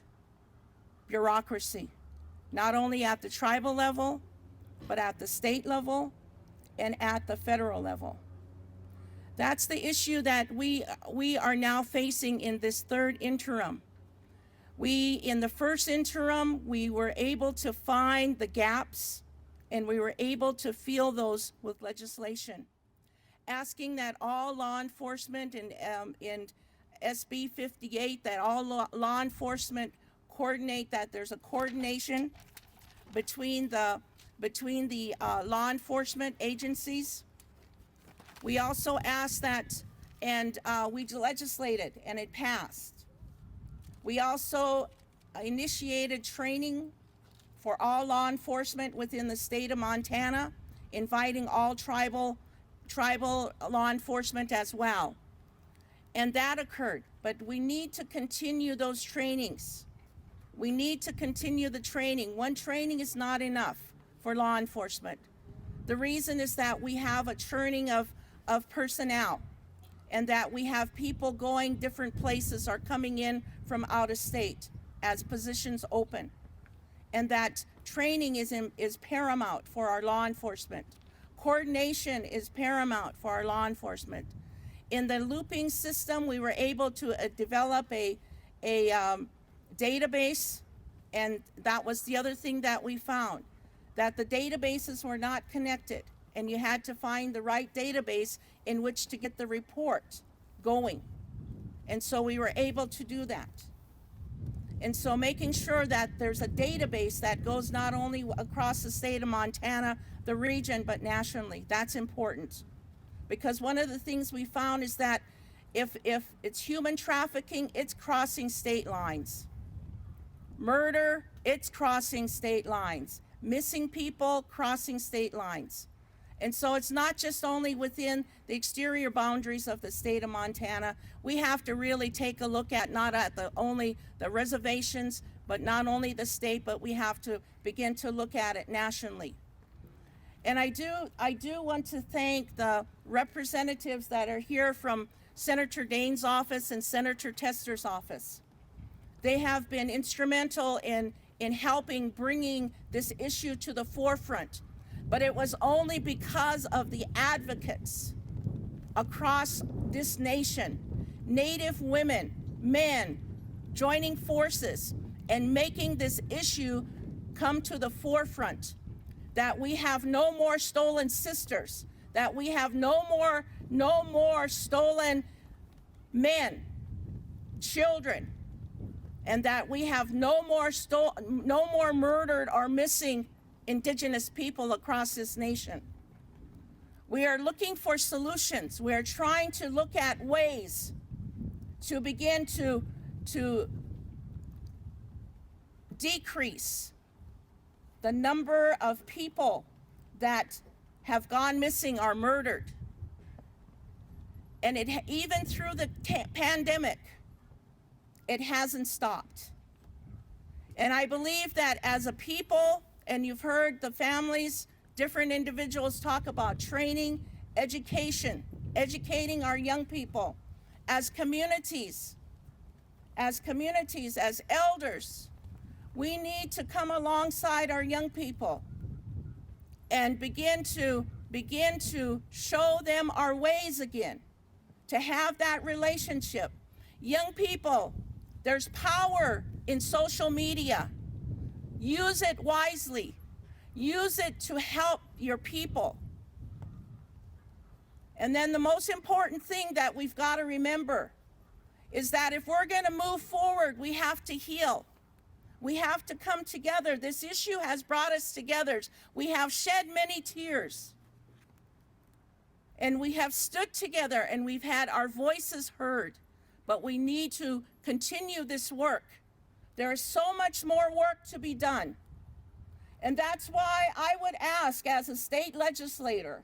bureaucracy, not only at the tribal level, but at the state level and at the federal level. That's the issue that we are now facing in this 3rd interim. In the first interim, we were able to find the gaps, and we were able to fill those with legislation, asking that all law enforcement in SB 58, that all law enforcement coordinate that there's a coordination between the law enforcement agencies. We also asked that, and we legislated, and it passed. We also initiated training for all law enforcement within the state of Montana, inviting all tribal law enforcement as well. And that occurred, but we need to continue those trainings. We need to continue the training. One training is not enough for law enforcement. The reason is that we have a churning of personnel, and that we have people going different places or coming in from out of state as positions open. And that training is paramount for our law enforcement. Coordination is paramount for our law enforcement. In the looping system, we were able to develop a database, and that was the other thing that we found, that the databases were not connected, and you had to find the right database in which to get the report going. And so we were able to do that. And so making sure that there's a database that goes not only across the state of Montana, the region, but nationally, that's important. Because one of the things we found is that if it's human trafficking, it's crossing state lines. Murder, it's crossing state lines. Missing people, crossing state lines. And so it's not just only within the exterior boundaries of the state of Montana. We have to really take a look at not at only the reservations, but not only the state, but we have to begin to look at it nationally. And I do want to thank the representatives that are here from Senator Daines' office and Senator Tester's office. They have been instrumental in helping bringing this issue to the forefront. But it was only because of the advocates across this nation, Native women, men, joining forces and making this issue come to the forefront, that we have no more stolen sisters, that we have no more stolen men, children, and that we have no more murdered or missing Indigenous people across this nation. We are looking for solutions. We are trying to look at ways to begin to decrease the number of people that have gone missing or murdered. And even through the pandemic, it hasn't stopped. And I believe that as a people, and you've heard the families, different individuals talk about training, education, educating our young people, as communities, as elders, we need to come alongside our young people and begin to show them our ways again, to have that relationship. Young people, there's power in social media. Use it wisely. Use it to help your people. And then the most important thing that we've got to remember is that if we're going to move forward, we have to heal. We have to come together. This issue has brought us together. We have shed many tears. And we have stood together and we've had our voices heard. But we need to continue this work. There is so much more work to be done. And that's why I would ask, as a state legislator,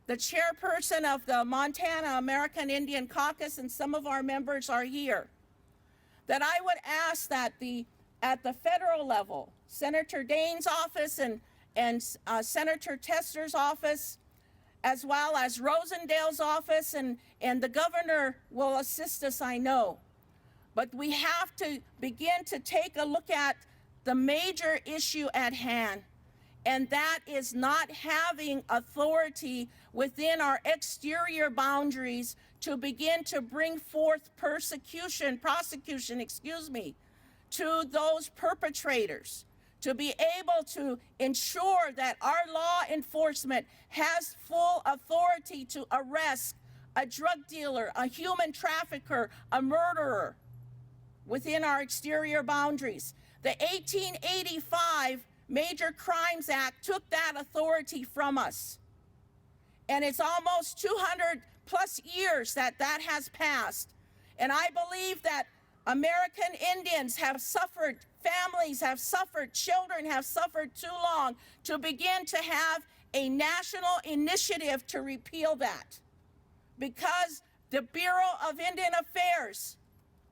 the chairperson of the Montana American Indian Caucus, and some of our members are here, that I would ask that at the federal level, Senator Daines' office and Senator Tester's office, as well as Rosendale's office, and the governor will assist us, I know. But we have to begin to take a look at the major issue at hand, and that is not having authority within our exterior boundaries to begin to bring forth prosecution, to those perpetrators, to be able to ensure that our law enforcement has full authority to arrest a drug dealer, a human trafficker, a murderer. within our exterior boundaries. The 1885 Major Crimes Act took that authority from us. And it's almost 200 plus years that that has passed. And I believe that American Indians have suffered, families have suffered, children have suffered too long to begin to have a national initiative to repeal that. Because the Bureau of Indian Affairs,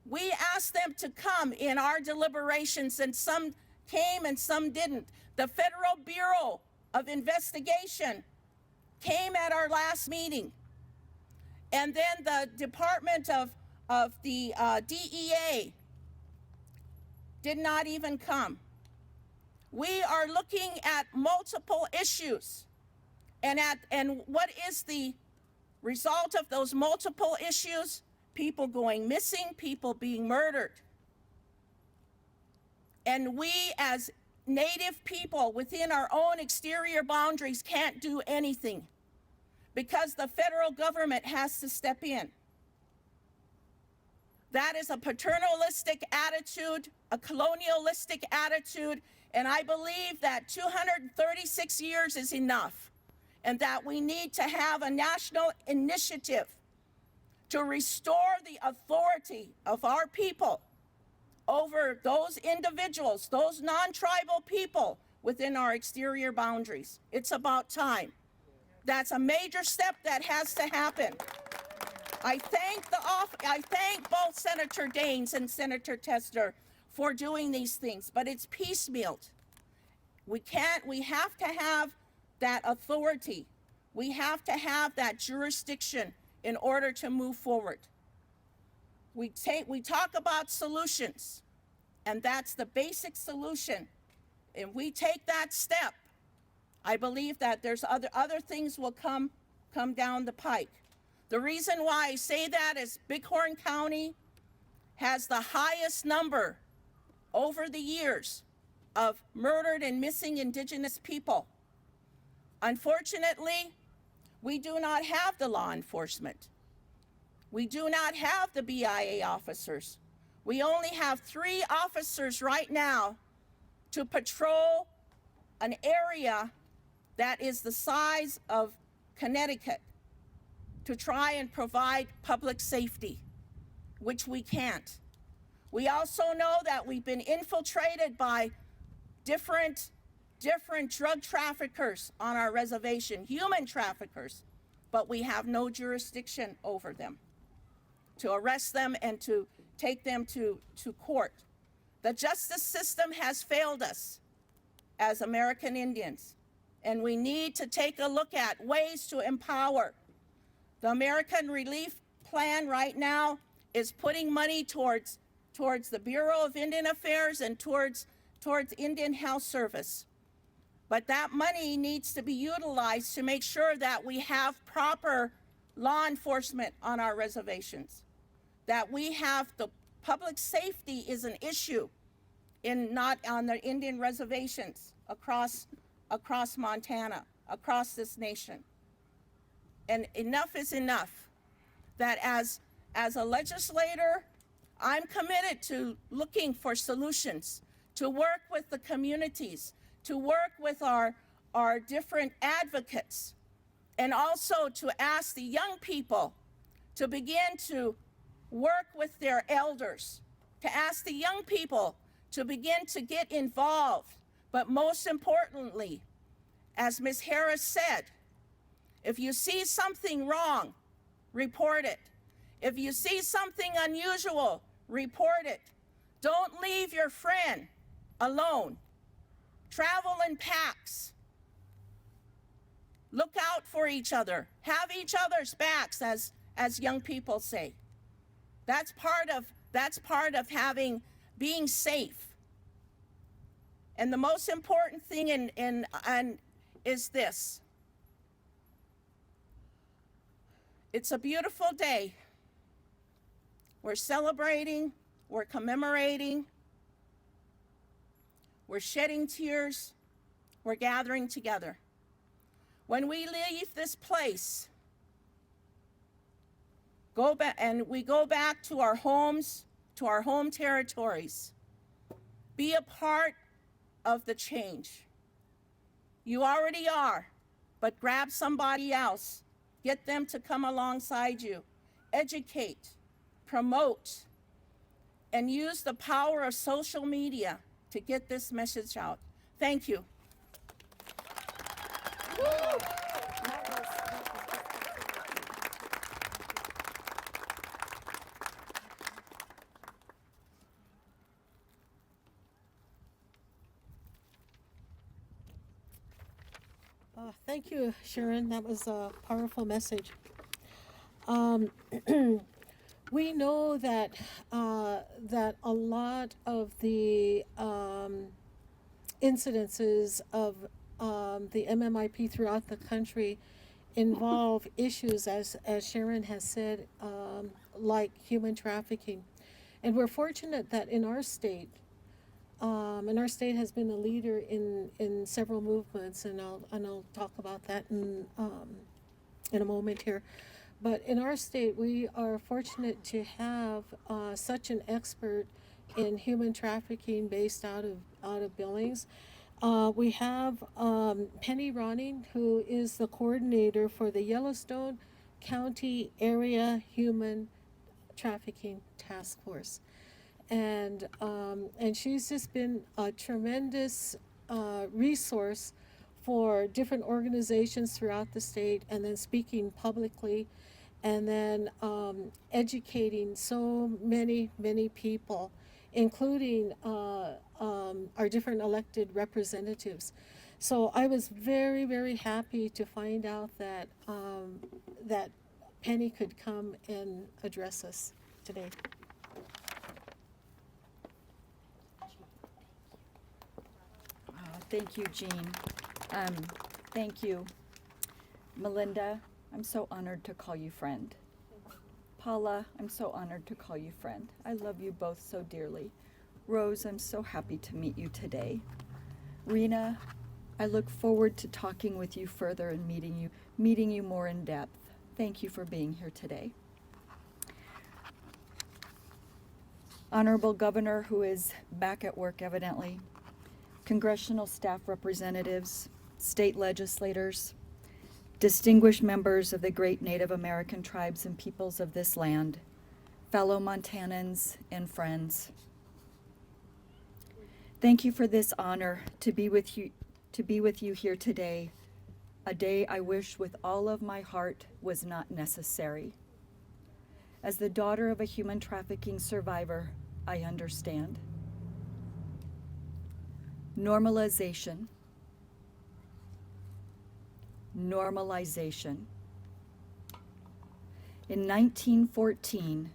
we asked them to come in our deliberations, and some came and some didn't. The Federal Bureau of Investigation came at our last meeting. And then the Department of the DEA did not even come. We are looking at multiple issues. And what is the result of those multiple issues? People going missing, people being murdered. And we as Native people within our own exterior boundaries can't do anything because the federal government has to step in. That is a paternalistic attitude, a colonialistic attitude, and I believe that 236 years is enough, and that we need to have a national initiative to restore the authority of our people over those individuals, those non-tribal people within our exterior boundaries. It's about time. That's a major step that has to happen. I thank both Senator Daines and Senator Tester for doing these things, but it's piecemealed. We have to have that authority. We have to have that jurisdiction in order to move forward. We talk about solutions, and that's the basic solution. If we take that step, I believe that there's other things will come down the pike. The reason why I say that is Bighorn County has the highest number over the years of murdered and missing Indigenous people. Unfortunately, we do not have the law enforcement. We do not have the BIA officers. We only have 3 officers right now to patrol an area that is the size of Connecticut to try and provide public safety, which we can't. We also know that we've been infiltrated by different drug traffickers on our reservation, human traffickers, but we have no jurisdiction over them to arrest them and to take them to court. The justice system has failed us as American Indians, and we need to take a look at ways to empower. The American Relief Plan right now is putting money towards the Bureau of Indian Affairs and towards Indian Health Service. But that money needs to be utilized to make sure that we have proper law enforcement on our reservations, that we have the public safety is an issue not on the Indian reservations across Montana, across this nation. And enough is enough. That as a legislator, I'm committed to looking for solutions, to work with the communities, to work with our different advocates, and also to ask the young people to begin to work with their elders, to ask the young people to begin to get involved. But most importantly, as Ms. Harris said, if you see something wrong, report it. If you see something unusual, report it. Don't leave your friend alone. Travel in packs. Look out for each other. Have each other's backs, as young people say. That's part of being safe. And the most important thing is this. It's a beautiful day. We're celebrating, we're commemorating, we're shedding tears, we're gathering together. When we leave this place, we go back to our homes, to our home territories. Be a part of the change. You already are, but grab somebody else. Get them to come alongside you. Educate, promote, and use the power of social media to get this message out. Thank you. Thank you, Sharon. That was a powerful message. We know that that a lot of the incidences of the MMIP throughout the country involve issues, as Sharon has said, like human trafficking. And we're fortunate that in our state, and our state has been a leader in several movements, and I'll talk about that in a moment here. But in our state, we are fortunate to have such an expert in human trafficking based out of Billings. We have Penny Ronning, who is the coordinator for the Yellowstone County Area Human Trafficking Task Force. And she's just been a tremendous resource for different organizations throughout the state, and then speaking publicly, and then educating so many people, including our different elected representatives. So I was very happy to find out that that Penny could come and address us today. Thank you, Jean. Thank you. Melinda, I'm so honored to call you friend. Paula, I'm so honored to call you friend. I love you both so dearly. Rose, I'm so happy to meet you today. Rena, I look forward to talking with you further and meeting you more in depth. Thank you for being here today. Honorable Governor, who is back at work evidently, congressional staff representatives, state legislators, distinguished members of the great Native American tribes and peoples of this land, fellow Montanans and friends. Thank you for this honor to be with you here today, a day I wish with all of my heart was not necessary. As the daughter of a human trafficking survivor, I understand. Normalization. Normalization. In 1914,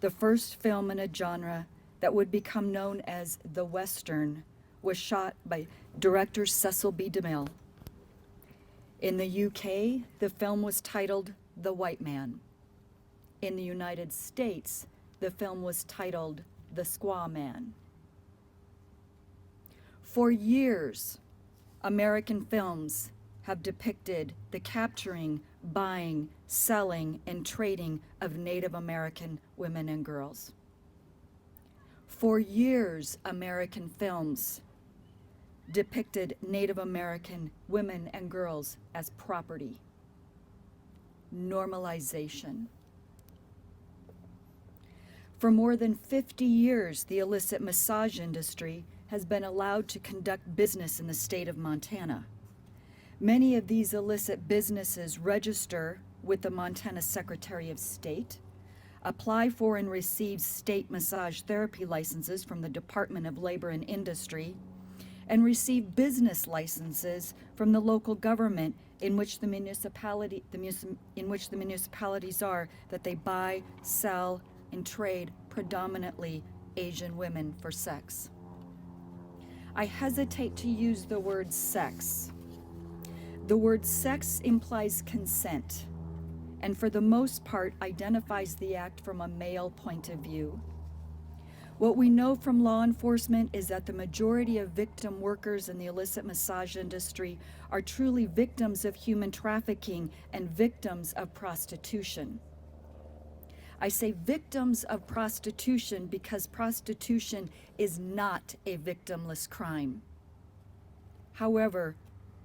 the first film in a genre that would become known as the Western was shot by director Cecil B. DeMille. In the UK, the film was titled The White Man. In the United States, the film was titled The Squaw Man. For years, American films have depicted the capturing, buying, selling, and trading of Native American women and girls. For years, American films depicted Native American women and girls as property. Normalization. For more than 50 years, the illicit massage industry has been allowed to conduct business in the state of Montana. Many of these illicit businesses register with the Montana Secretary of State, apply for and receive state massage therapy licenses from the Department of Labor and Industry, and receive business licenses from the local government in which the municipalities are, that they buy, sell, and trade predominantly Asian women for sex. I hesitate to use the word sex. The word sex implies consent, and for the most part identifies the act from a male point of view. What we know from law enforcement is that the majority of victim workers in the illicit massage industry are truly victims of human trafficking and victims of prostitution. I say victims of prostitution because prostitution is not a victimless crime. However,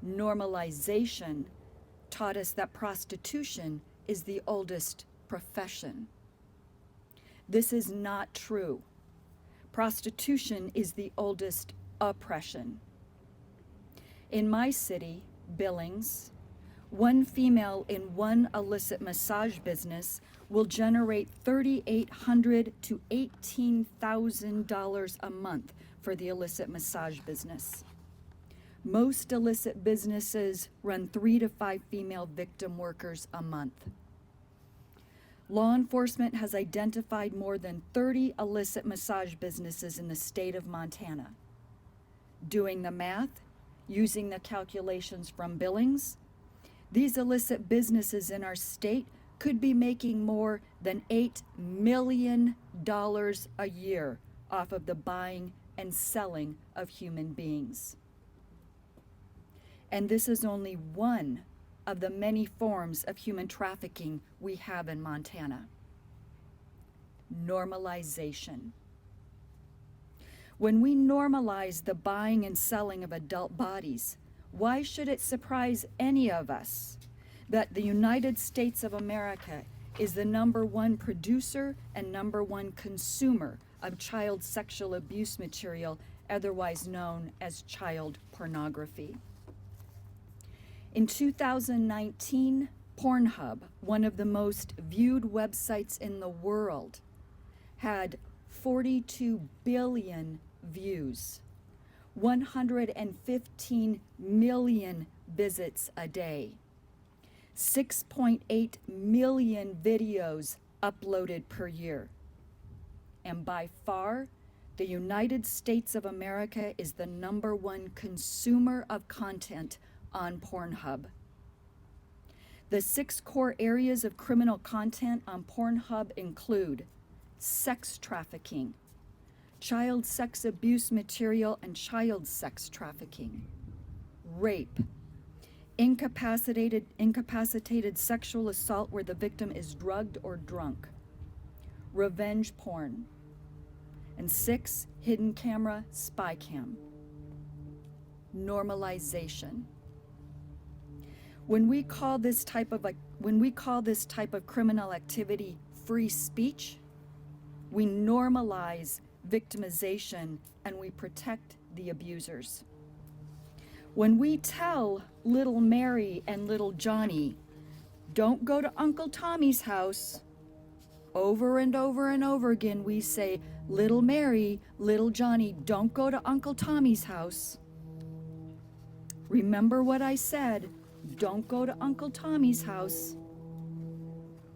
normalization taught us that prostitution is the oldest profession. This is not true. Prostitution is the oldest oppression. In my city, Billings, one female in one illicit massage business will generate $3,800 to $18,000 a month for the illicit massage business. Most illicit businesses run 3 to 5 female victim workers a month. Law enforcement has identified more than 30 illicit massage businesses in the state of Montana. Doing the math, using the calculations from Billings, these illicit businesses in our state could be making more than $8 million a year off of the buying and selling of human beings. And this is only one of the many forms of human trafficking we have in Montana. Normalization. When we normalize the buying and selling of adult bodies, why should it surprise any of us that the United States of America is the #1 producer and #1 consumer of child sexual abuse material, otherwise known as child pornography? In 2019, Pornhub, one of the most viewed websites in the world, had 42 billion views, 115 million visits a day, 6.8 million videos uploaded per year. And by far, the United States of America is the #1 consumer of content on Pornhub. The 6 core areas of criminal content on Pornhub include sex trafficking, child sex abuse material and child sex trafficking, rape, incapacitated sexual assault where the victim is drugged or drunk, revenge porn, and 6, hidden camera spy cam. Normalization. When we call this type of criminal activity free speech, we normalize victimization and we protect the abusers. When we tell little Mary and little Johnny, don't go to Uncle Tommy's house, over and over and over again we say, little Mary, little Johnny, don't go to Uncle Tommy's house. Remember what I said, don't go to Uncle Tommy's house.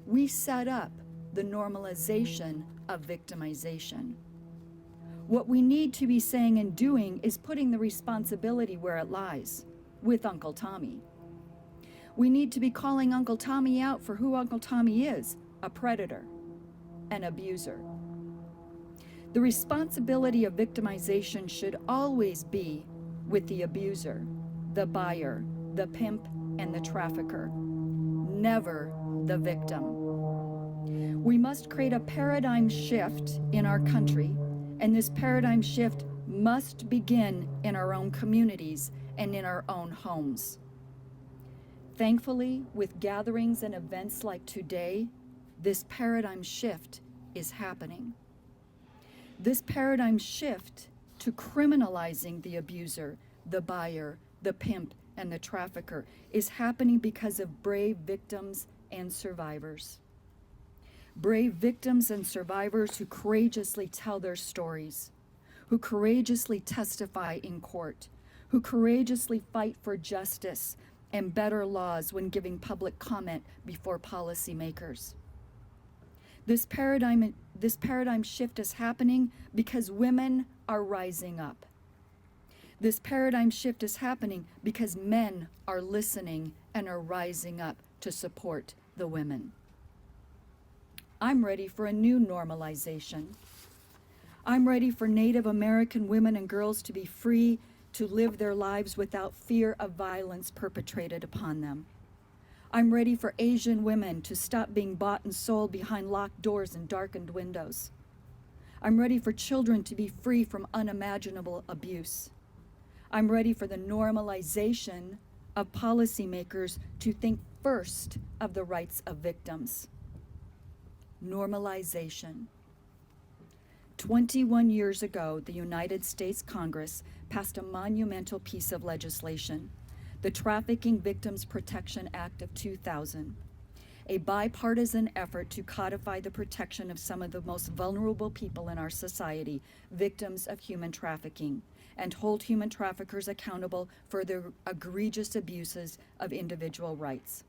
We set up the normalization of victimization. What we need to be saying and doing is putting the responsibility where it lies, with Uncle Tommy. We need to be calling Uncle Tommy out for who Uncle Tommy is, a predator, an abuser. The responsibility of victimization should always be with the abuser, the buyer, the pimp, and the trafficker, never the victim. We must create a paradigm shift in our country, and this paradigm shift must begin in our own communities and in our own homes. Thankfully, with gatherings and events like today, this paradigm shift is happening. This paradigm shift to criminalizing the abuser, the buyer, the pimp, and the trafficker is happening because of brave victims and survivors. Brave victims and survivors who courageously tell their stories, who courageously testify in court, who courageously fight for justice and better laws when giving public comment before policymakers. This paradigm shift is happening because women are rising up. This paradigm shift is happening because men are listening and are rising up to support the women. I'm ready for a new normalization. I'm ready for Native American women and girls to be free to live their lives without fear of violence perpetrated upon them. I'm ready for Asian women to stop being bought and sold behind locked doors and darkened windows. I'm ready for children to be free from unimaginable abuse. I'm ready for the normalization of policymakers to think first of the rights of victims. Normalization. 21 years ago, the United States Congress passed a monumental piece of legislation, the Trafficking Victims Protection Act of 2000, a bipartisan effort to codify the protection of some of the most vulnerable people in our society, victims of human trafficking, and hold human traffickers accountable for their egregious abuses of individual rights.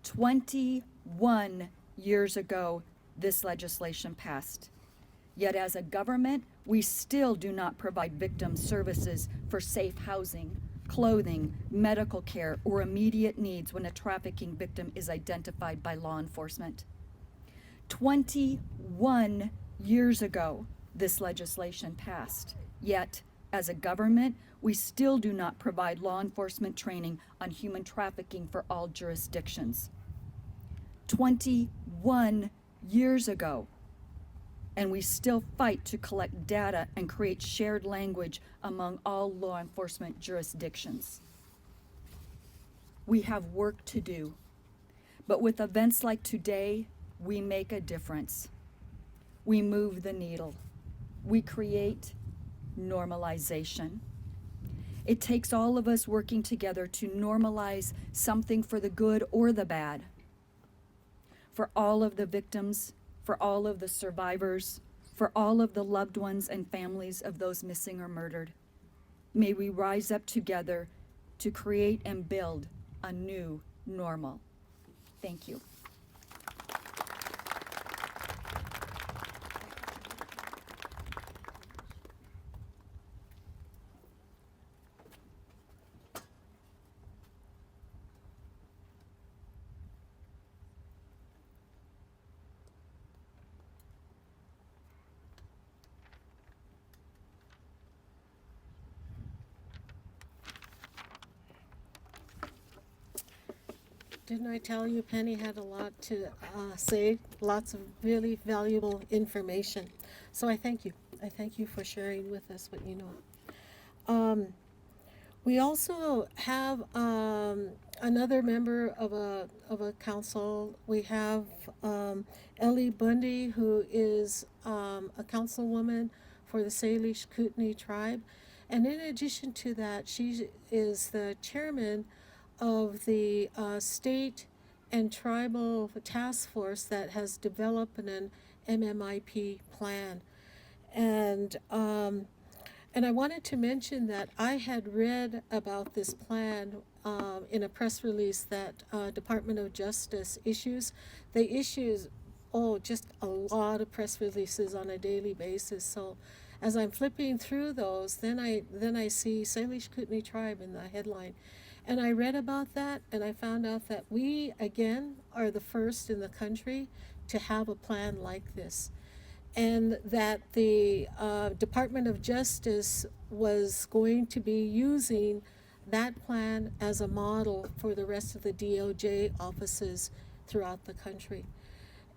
21 years ago, this legislation passed. Yet as a government, we still do not provide victims services for safe housing, clothing, medical care, or immediate needs when a trafficking victim is identified by law enforcement. 21 years ago, this legislation passed. Yet, as a government, we still do not provide law enforcement training on human trafficking for all jurisdictions. 21 years ago, and we still fight to collect data and create shared language among all law enforcement jurisdictions. We have work to do, but with events like today, we make a difference. We move the needle. We create normalization. It takes all of us working together to normalize something for the good or the bad. For all of the victims, for all of the survivors, for all of the loved ones and families of those missing or murdered. May we rise up together to create and build a new normal. Thank you. Didn't I tell you Penny had a lot to say, lots of really valuable information. So I thank you. I thank you for sharing with us what you know. We also have another member of a council. We have Ellie Bundy, who is a councilwoman for the Salish Kootenai tribe. And in addition to that, she is the chairman of the state and tribal task force that has developed an MMIP plan. And I wanted to mention that I had read about this plan in a press release that Department of Justice issues. They issue, just a lot of press releases on a daily basis. So as I'm flipping through those, then I see Salish Kootenai Tribe in the headline. And I read about that, and I found out that we, again, are the first in the country to have a plan like this. And that the Department of Justice was going to be using that plan as a model for the rest of the DOJ offices throughout the country.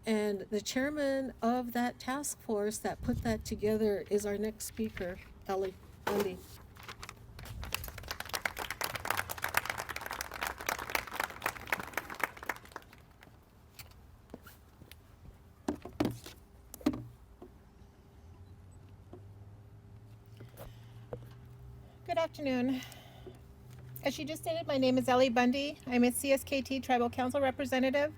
And the chairman of that task force that put that together is our next speaker, Ellie Bundy. Good afternoon. As she just stated, my name is Ellie Bundy. I'm a CSKT Tribal Council representative,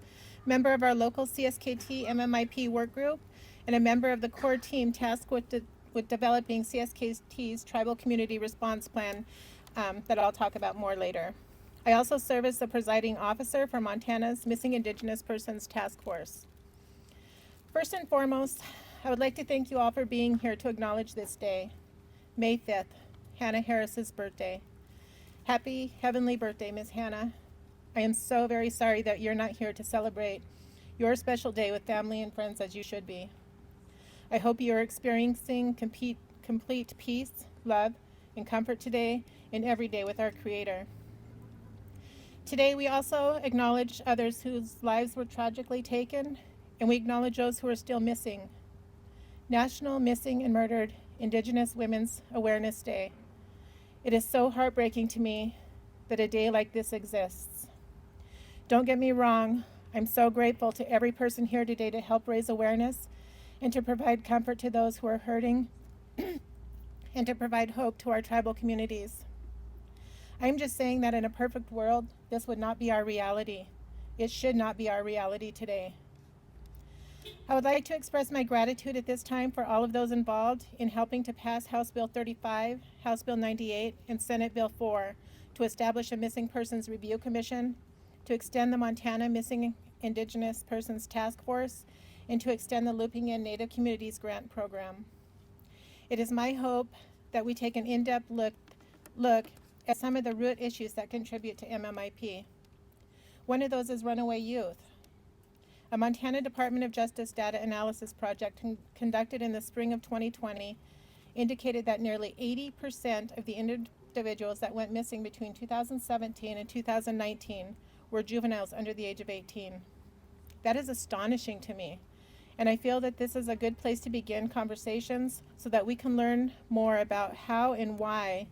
member of our local CSKT MMIP work group, and a member of the core team tasked with developing CSKT's Tribal Community Response Plan that I'll talk about more later. I also serve as the presiding officer for Montana's Missing Indigenous Persons Task Force. First and foremost, I would like to thank you all for being here to acknowledge this day, May 5th, Hannah Harris's birthday. Happy heavenly birthday, Miss Hannah. I am so very sorry that you're not here to celebrate your special day with family and friends as you should be. I hope you are experiencing complete peace, love, and comfort today and every day with our Creator. Today, we also acknowledge others whose lives were tragically taken, and we acknowledge those who are still missing. National Missing and Murdered Indigenous Women's Awareness Day. It is so heartbreaking to me that a day like this exists. Don't get me wrong, I'm so grateful to every person here today to help raise awareness and to provide comfort to those who are hurting and to provide hope to our tribal communities. I'm just saying that in a perfect world, this would not be our reality. It should not be our reality today. I would like to express my gratitude at this time for all of those involved in helping to pass House Bill 35, House Bill 98, and Senate Bill 4 to establish a Missing Persons Review Commission, to extend the Montana Missing Indigenous Persons Task Force, and to extend the Looping In Native Communities Grant Program. It is my hope that we take an in-depth look at some of the root issues that contribute to MMIP. One of those is runaway youth. A Montana Department of Justice data analysis project conducted in the spring of 2020 indicated that nearly 80% of the individuals that went missing between 2017 and 2019 were juveniles under the age of 18. That is astonishing to me, and I feel that this is a good place to begin conversations so that we can learn more about how and why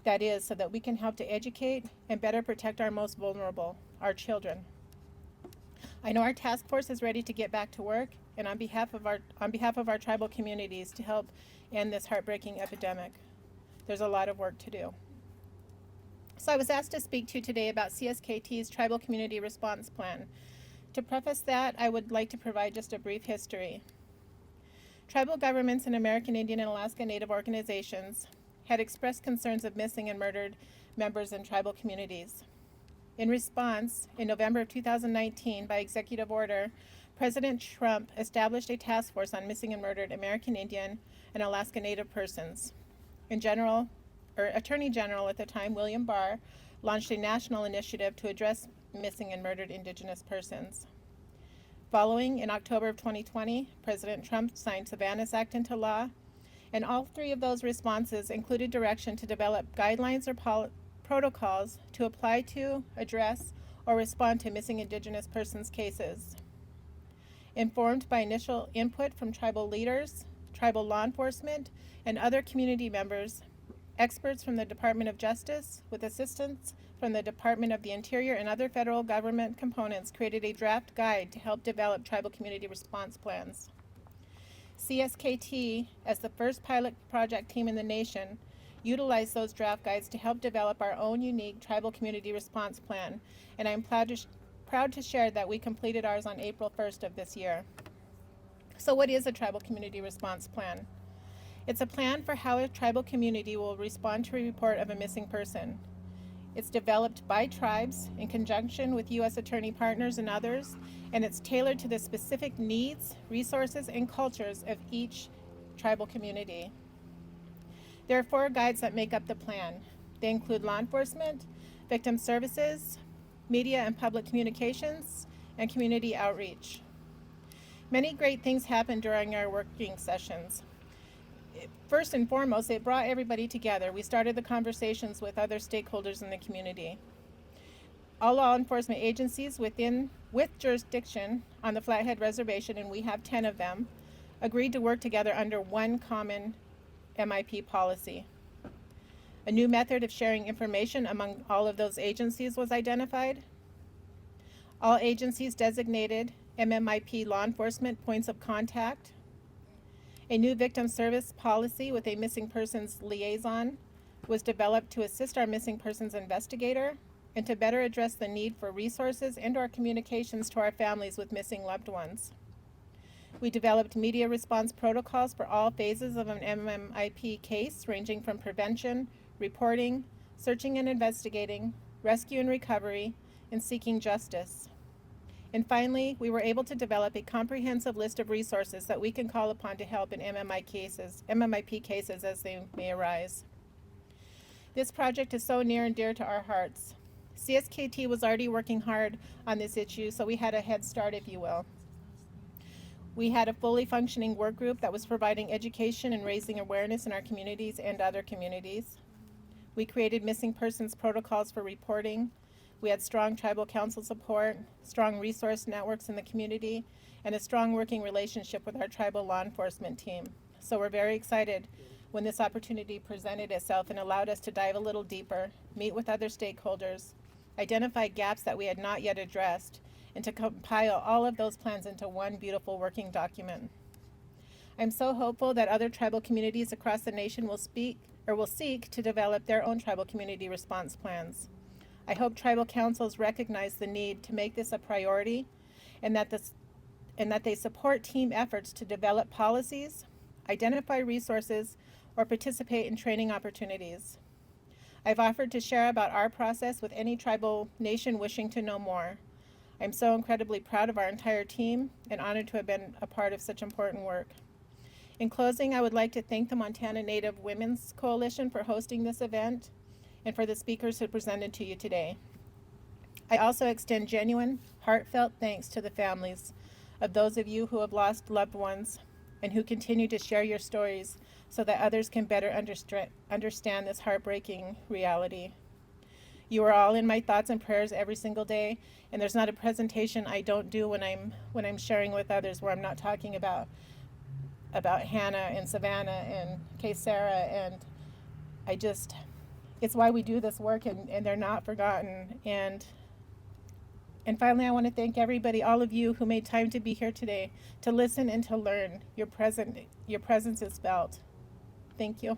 that is, so that we can help to educate and better protect our most vulnerable, our children. I know our task force is ready to get back to work, and on behalf of our tribal communities, to help end this heartbreaking epidemic. There's a lot of work to do. So I was asked to speak to you today about CSKT's Tribal Community Response Plan. To preface that, I would like to provide just a brief history. Tribal governments and American Indian and Alaska Native organizations had expressed concerns of missing and murdered members in tribal communities. In response, in November of 2019, by executive order, President Trump established a task force on missing and murdered American Indian and Alaska Native persons. Attorney General at the time, William Barr, launched a national initiative to address missing and murdered Indigenous persons. Following, in October of 2020, President Trump signed Savannah's Act into law, and all three of those responses included direction to develop guidelines or protocols to apply to, address, or respond to missing Indigenous persons cases. Informed by initial input from tribal leaders, tribal law enforcement, and other community members, experts from the Department of Justice, with assistance from the Department of the Interior and other federal government components, created a draft guide to help develop tribal community response plans. CSKT, as the first pilot project team in the nation, utilized those draft guides to help develop our own unique tribal community response plan, and I'm proud to share that we completed ours on April 1st of this year. So what is a tribal community response plan? It's a plan for how a tribal community will respond to a report of a missing person. It's developed by tribes in conjunction with U.S. attorney partners and others, and it's tailored to the specific needs, resources, and cultures of each tribal community. There are 4 guides that make up the plan. They include law enforcement, victim services, media and public communications, and community outreach. Many great things happened during our working sessions. First and foremost, it brought everybody together. We started the conversations with other stakeholders in the community. All law enforcement agencies with jurisdiction on the Flathead Reservation, and we have 10 of them, agreed to work together under one common MIP policy. A new method of sharing information among all of those agencies was identified. All agencies designated MMIP law enforcement points of contact. A new victim service policy with a missing persons liaison was developed to assist our missing persons investigator and to better address the need for resources and/or communications to our families with missing loved ones. We developed media response protocols for all phases of an MMIP case, ranging from prevention, reporting, searching and investigating, rescue and recovery, and seeking justice. And finally, we were able to develop a comprehensive list of resources that we can call upon to help in MMIP cases as they may arise. This project is so near and dear to our hearts. CSKT was already working hard on this issue, so we had a head start, if you will. We had a fully functioning work group that was providing education and raising awareness in our communities and other communities. We created missing persons protocols for reporting. We had strong tribal council support, strong resource networks in the community, and a strong working relationship with our tribal law enforcement team. So we're very excited when this opportunity presented itself and allowed us to dive a little deeper, meet with other stakeholders, identify gaps that we had not yet addressed, and to compile all of those plans into one beautiful working document. I'm so hopeful that other tribal communities across the nation will seek to develop their own tribal community response plans. I hope tribal councils recognize the need to make this a priority and that they support team efforts to develop policies, identify resources, or participate in training opportunities. I've offered to share about our process with any tribal nation wishing to know more. I'm so incredibly proud of our entire team and honored to have been a part of such important work. In closing, I would like to thank the Montana Native Women's Coalition for hosting this event and for the speakers who presented to you today. I also extend genuine, heartfelt thanks to the families of those of you who have lost loved ones and who continue to share your stories so that others can better understand this heartbreaking reality. You are all in my thoughts and prayers every single day, and there's not a presentation I don't do when I'm sharing with others where I'm not talking about Hannah and Savannah and Kay Sarah, and it's why we do this work, and they're not forgotten. And finally, I want to thank everybody, all of you who made time to be here today, to listen and to learn. Your presence is felt. Thank you.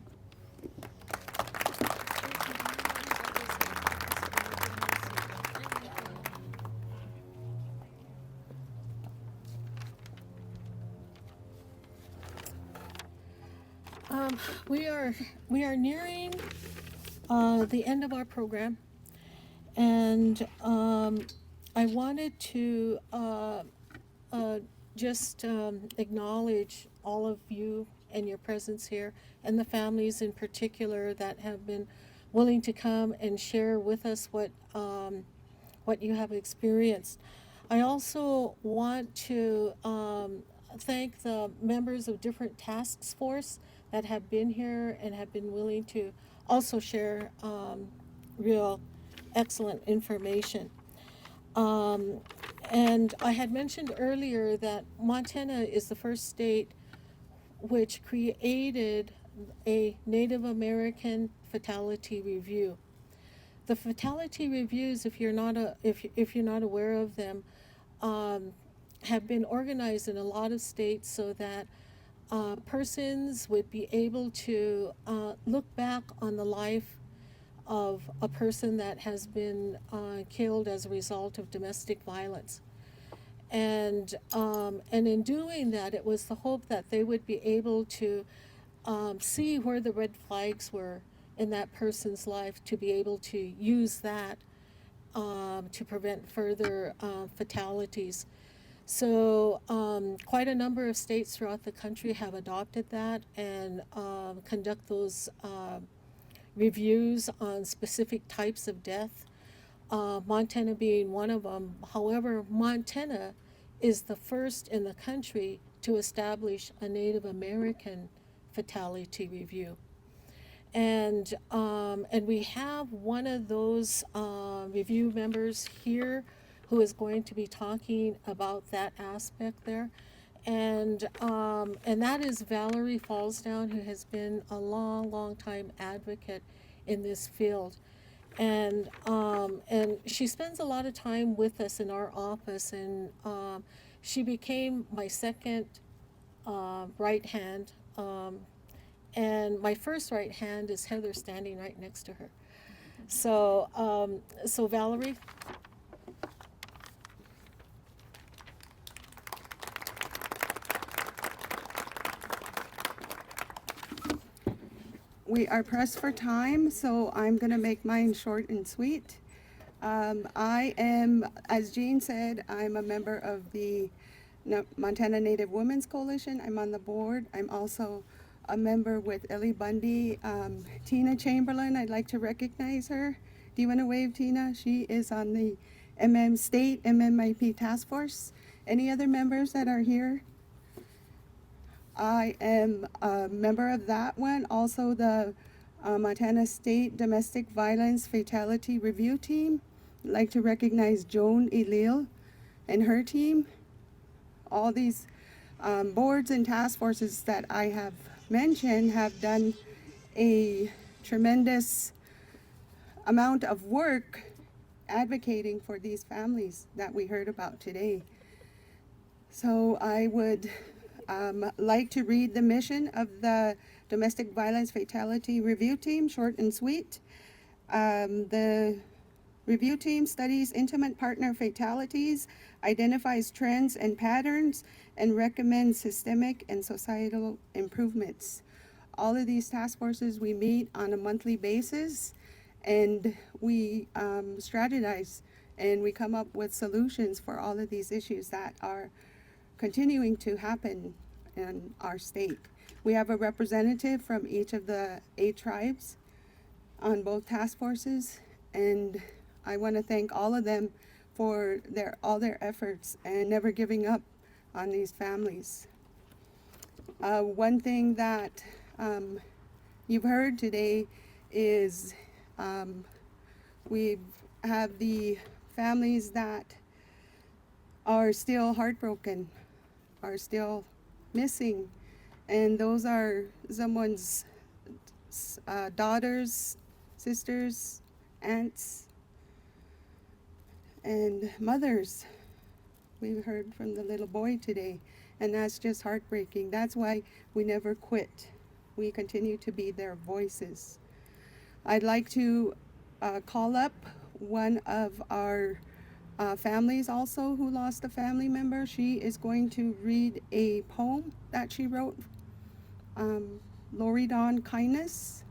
We are nearing the end of our program, and I wanted to just acknowledge all of you and your presence here, and the families in particular that have been willing to come and share with us what you have experienced. I also want to thank the members of different task force that have been here and have been willing to also share real excellent information. And I had mentioned earlier that Montana is the first state which created a Native American fatality review. The fatality reviews, if you're not aware of them, have been organized in a lot of states so that persons would be able to look back on the life of a person that has been killed as a result of domestic violence. And in doing that, it was the hope that they would be able to see where the red flags were in that person's life, to be able to use that to prevent further fatalities. So quite a number of states throughout the country have adopted that and conduct those reviews on specific types of death, Montana being one of them. However, Montana is the first in the country to establish a Native American fatality review. And we have one of those review members here who is going to be talking about that aspect there. And that is Valerie Fallsdown, who has been a long time advocate in this field. And she spends a lot of time with us in our office, and she became my second right hand. And my first right hand is Heather, standing right next to her. So, so Valerie. We are pressed for time, so I'm going to make mine short and sweet. I am, as Jean said, I'm a member of the Montana Native Women's Coalition. I'm on the board. I'm also a member with Ellie Bundy. Tina Chamberlain, I'd like to recognize her. Do you want to wave, Tina? She is on the State MMIP Task Force. Any other members that are here? I am a member of that one, also the Montana State Domestic Violence Fatality Review Team. like to recognize Joan Elil and her team. All these boards and task forces that I have mentioned have done a tremendous amount of work advocating for these families that we heard about today. So I would like to read the mission of the Domestic Violence Fatality Review Team, short and sweet. The review team studies intimate partner fatalities, identifies trends and patterns, and recommends systemic and societal improvements. All of these task forces, we meet on a monthly basis, and we strategize and we come up with solutions for all of these issues that are continuing to happen in our state. We have a representative from each of the 8 tribes on both task forces, and I want to thank all of them for all their efforts and never giving up on these families. One thing that you've heard today is we have the families that are still heartbroken, are still missing, and those are someone's daughters, sisters, aunts, and mothers. We heard from the little boy today, and that's just heartbreaking. That's why we never quit. We continue to be their voices. I'd like to call up one of our families also who lost a family member. She is going to read a poem that she wrote. Lori Dawn Kindness,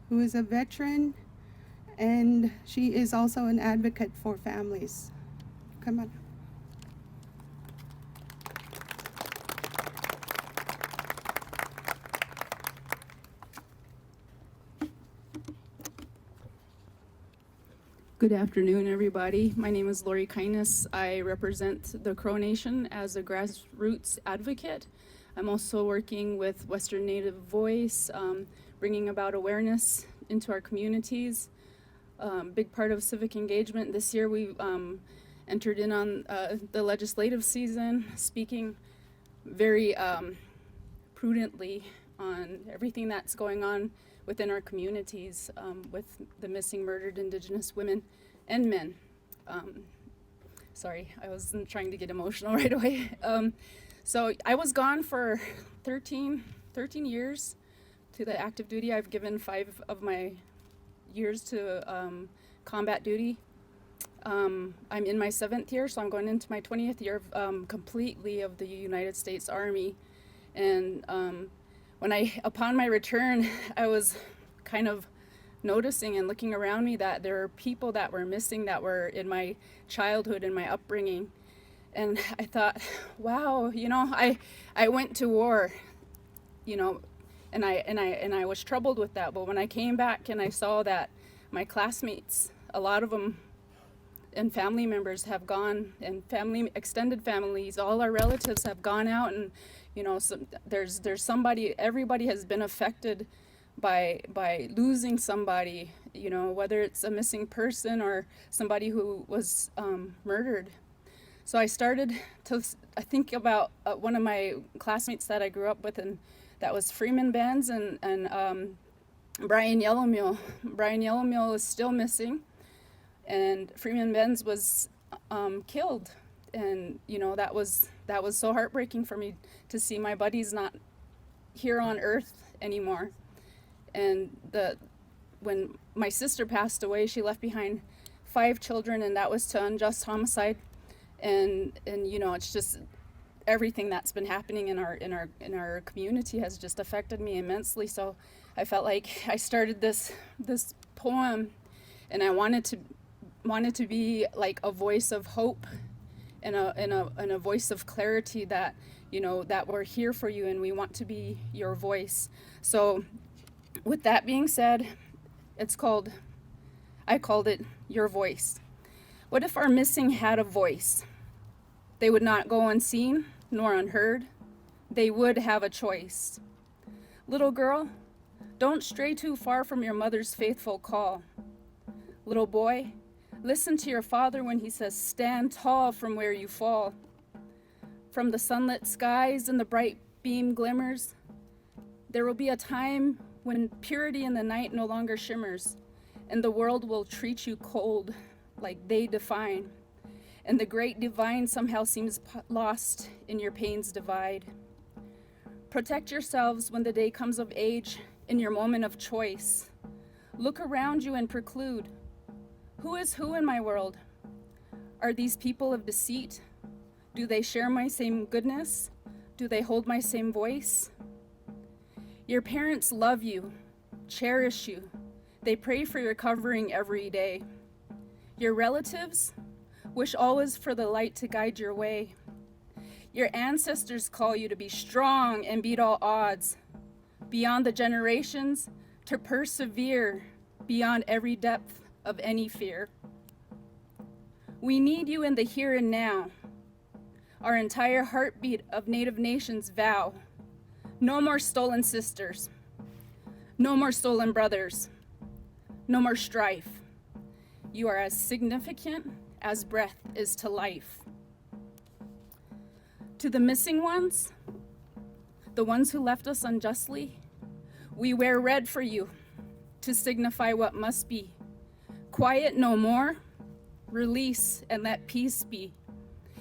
who is a veteran, and she is also an advocate for families. Come on. Good afternoon, everybody. My name is Lori Kindness. I represent the Crow Nation as a grassroots advocate. I'm also working with Western Native Voice, bringing about awareness into our communities. Big part of civic engagement. This year we entered in on the legislative season, speaking very prudently on everything that's going on within our communities with the missing, murdered Indigenous women and men. Sorry, I wasn't trying to get emotional right away. So I was gone for 13 years to the active duty. I've given 5 of my years to combat duty. I'm in my 7th year, so I'm going into my 20th year of completely of the United States Army. And upon my return, I was kind of noticing and looking around me that there are people that were missing that were in my childhood and my upbringing. And I thought, wow, I went to war, and I was troubled with that. But when I came back and I saw that my classmates, a lot of them and family members have gone, and extended families, all our relatives have gone out, and so there's somebody, everybody has been affected by losing somebody, whether it's a missing person or somebody who was murdered. So I started to think about one of my classmates that I grew up with, and that was Freeman Benz and Brian Yellowmule. Brian Yellowmule is still missing, and Freeman Benz was killed. And that was so heartbreaking for me to see my buddies not here on earth anymore. And when my sister passed away, she left behind 5 children, and that was to unjust homicide. And it's just everything that's been happening in our community has just affected me immensely. So I felt like I started this poem, and I wanted to be like a voice of hope and a voice of clarity that that we're here for you and we want to be your voice. So with that being said, I called it Your Voice. What if our missing had a voice? They would not go unseen nor unheard. They would have a choice. Little girl, don't stray too far from your mother's faithful call. Little boy, Listen to your father when he says, stand tall from where you fall. From the sunlit skies and the bright beam glimmers, there will be a time when purity in the night no longer shimmers, and the world will treat you cold like they define, and the great divine somehow seems lost in your pain's divide. Protect yourselves when the day comes of age in your moment of choice. Look around you and preclude. Who is who in my world? Are these people of deceit? Do they share my same goodness? Do they hold my same voice? Your parents love you, cherish you. They pray for your covering every day. Your relatives wish always for the light to guide your way. Your ancestors call you to be strong and beat all odds. Beyond the generations, to persevere beyond every depth of any fear. We need you in the here and now. Our entire heartbeat of Native nations vow. No more stolen sisters. No more stolen brothers. No more strife. You are as significant as breath is to life. To the missing ones, the ones who left us unjustly, we wear red for you to signify what must be. Quiet no more, release and let peace be.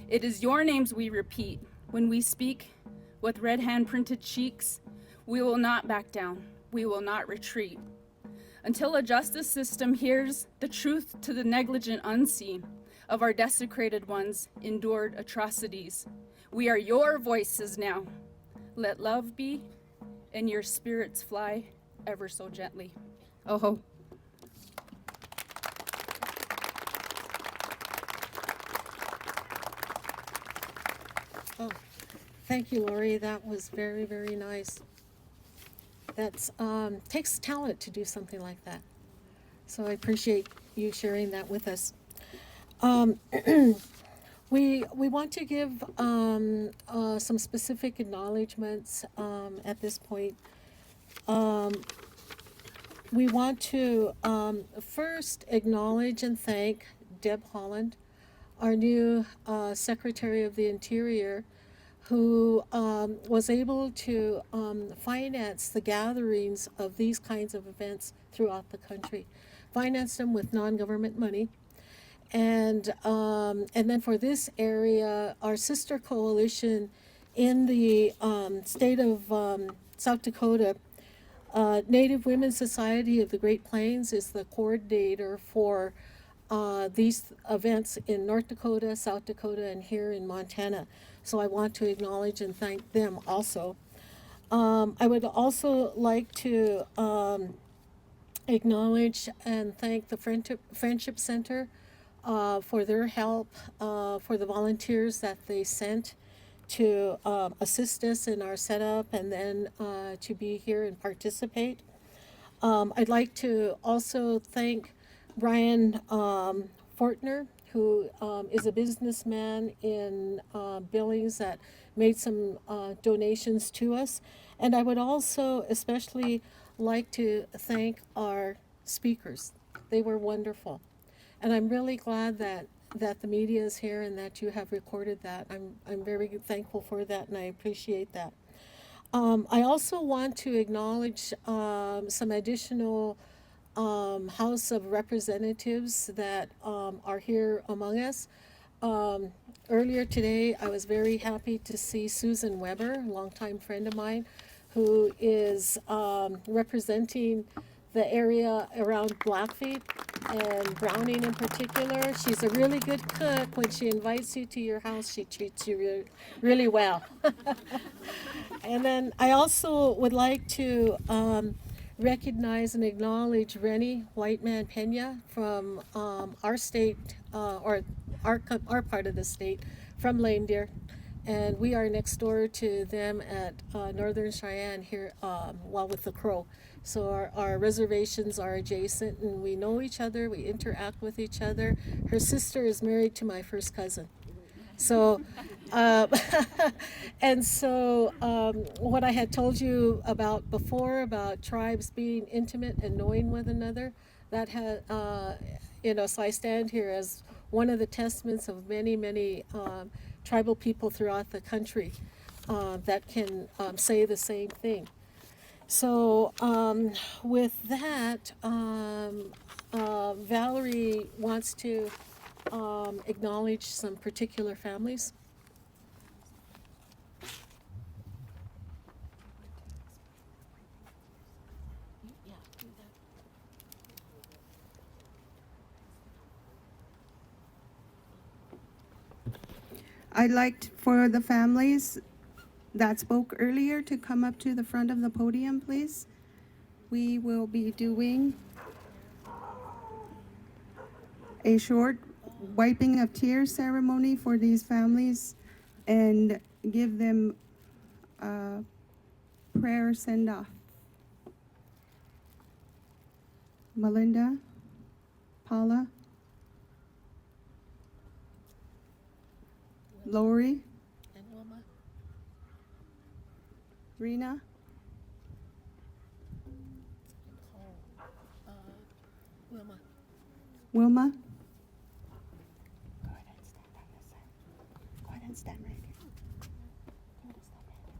It is your names we repeat when we speak with red hand printed cheeks. We will not back down, we will not retreat. Until a justice system hears the truth to the negligent unseen of our desecrated ones endured atrocities. We are your voices now. Let love be and your spirits fly ever so gently. Oh. Oh, thank you, Lori. That was very, very nice. That's takes talent to do something like that. So I appreciate you sharing that with us. We want to give some specific acknowledgments at this point. We want to first acknowledge and thank Deb Holland, our new Secretary of the Interior, who was able to finance the gatherings of these kinds of events throughout the country, finance them with non-government money. And then for this area, our sister coalition in the state of South Dakota, Native Women's Society of the Great Plains is the coordinator for these events in North Dakota, South Dakota, and here in Montana. So I want to acknowledge and thank them also. I would also like to acknowledge and thank the Friendship Center for their help, for the volunteers that they sent to assist us in our setup and then to be here and participate. I'd like to also thank Brian Fortner, who is a businessman in Billings that made some donations to us. And I would also especially like to thank our speakers. They were wonderful. And I'm really glad that the media is here and that you have recorded that. I'm very thankful for that and I appreciate that. I also want to acknowledge some additional House of Representatives that are here among us. Earlier today, I was very happy to see Susan Weber, a longtime friend of mine, who is representing the area around Blackfeet and Browning in particular. She's a really good cook. When she invites you to your house, she treats you really well. And then I also would like to recognize and acknowledge Rennie Whiteman Pena from our state, or our part of the state, from Lame Deer. And we are next door to them at Northern Cheyenne here, with the Crow. So our reservations are adjacent and we know each other, we interact with each other. Her sister is married to my first cousin. So, and so what I had told you about before, about tribes being intimate and knowing one another, that had, so I stand here as one of the testaments of many, many tribal people throughout the country that can say the same thing. So with that, Valerie wants to acknowledge some particular families. I'd like for the families that spoke earlier to come up to the front of the podium, please. We will be doing a short wiping of tears ceremony for these families and give them a prayer send-off. Melinda, Paula, Lori, And Wilma. Rena, Wilma. Wilma. Go ahead and stand on this side. Go ahead and stand right here. Go ahead and stand right here.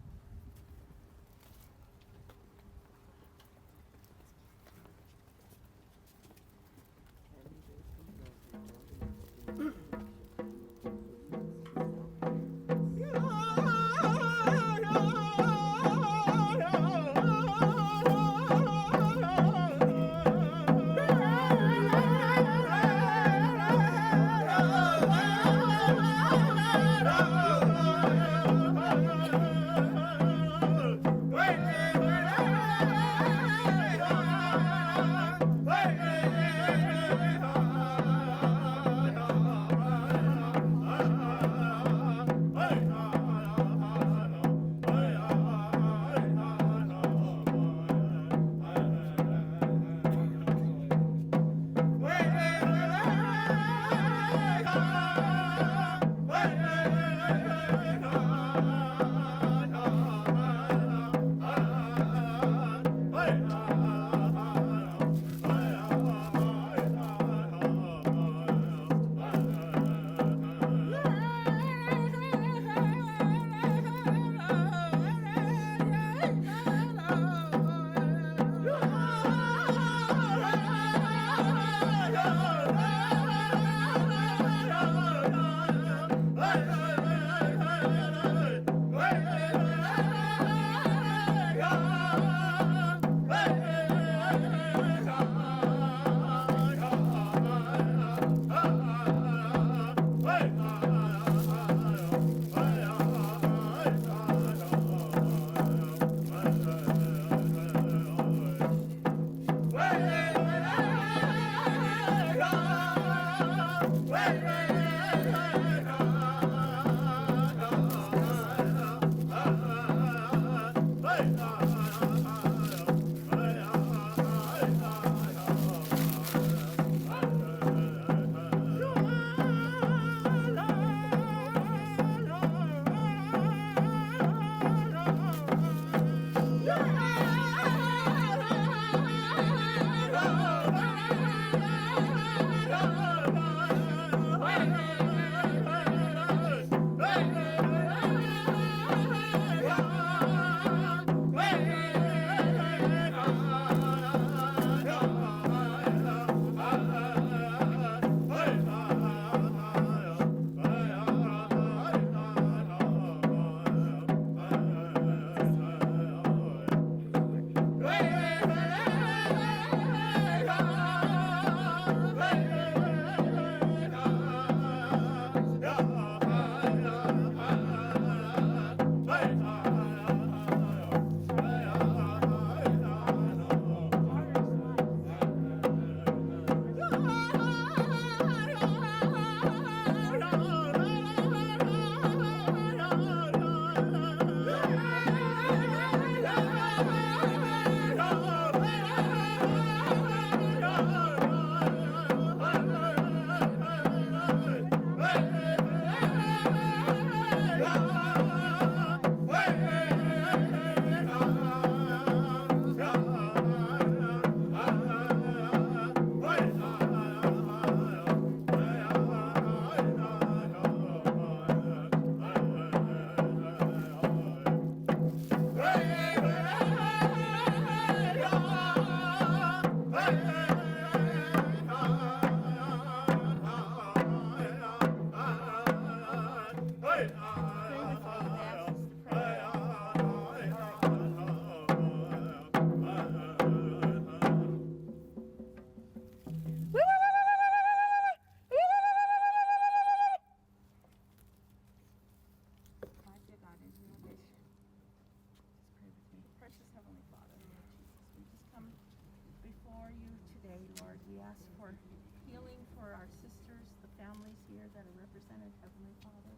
today, Lord. We ask for healing for our sisters, the families here that are represented, Heavenly Father.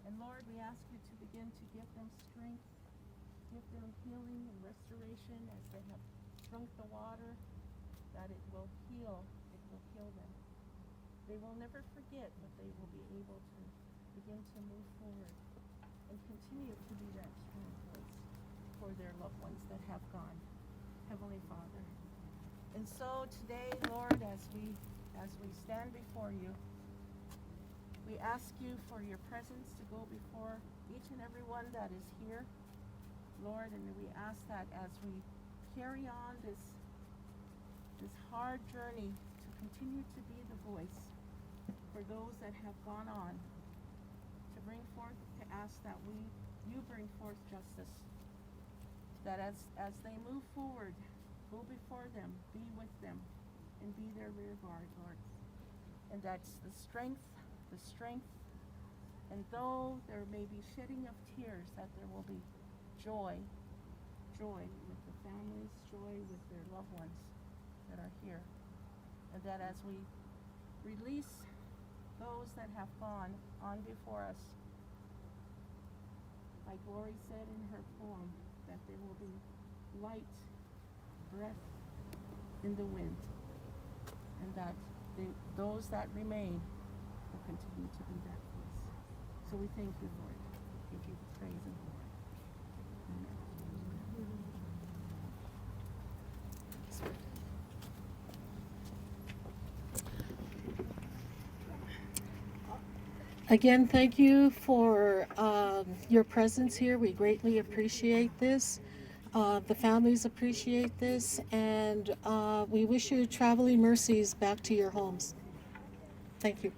And Lord, we ask you to begin to give them strength, give them healing and restoration as they have drunk the water, that it will heal them. They will never forget, but they will be able to begin to move forward and continue to be that strong voice for their loved ones that have gone, Heavenly Father. And so today, Lord, as we stand before you, we ask you for your presence to go before each and every one that is here, Lord, and we ask that as we carry on this hard journey to continue to be the voice for those that have gone on, to bring forth, to ask that you bring forth justice, that as they move forward, go before them, be with them, and be their rear guard, Lord. And that's the strength, and though there may be shedding of tears, that there will be joy with the families, joy with their loved ones that are here. And that as we release those that have gone on before us, like Glory said in her poem, that there will be light, breath in the wind, and that those that remain will continue to be that voice. So we thank you, Lord. We give you praise and glory. Again, thank you for your presence here. We greatly appreciate this. The families appreciate this, and we wish you traveling mercies back to your homes. Thank you.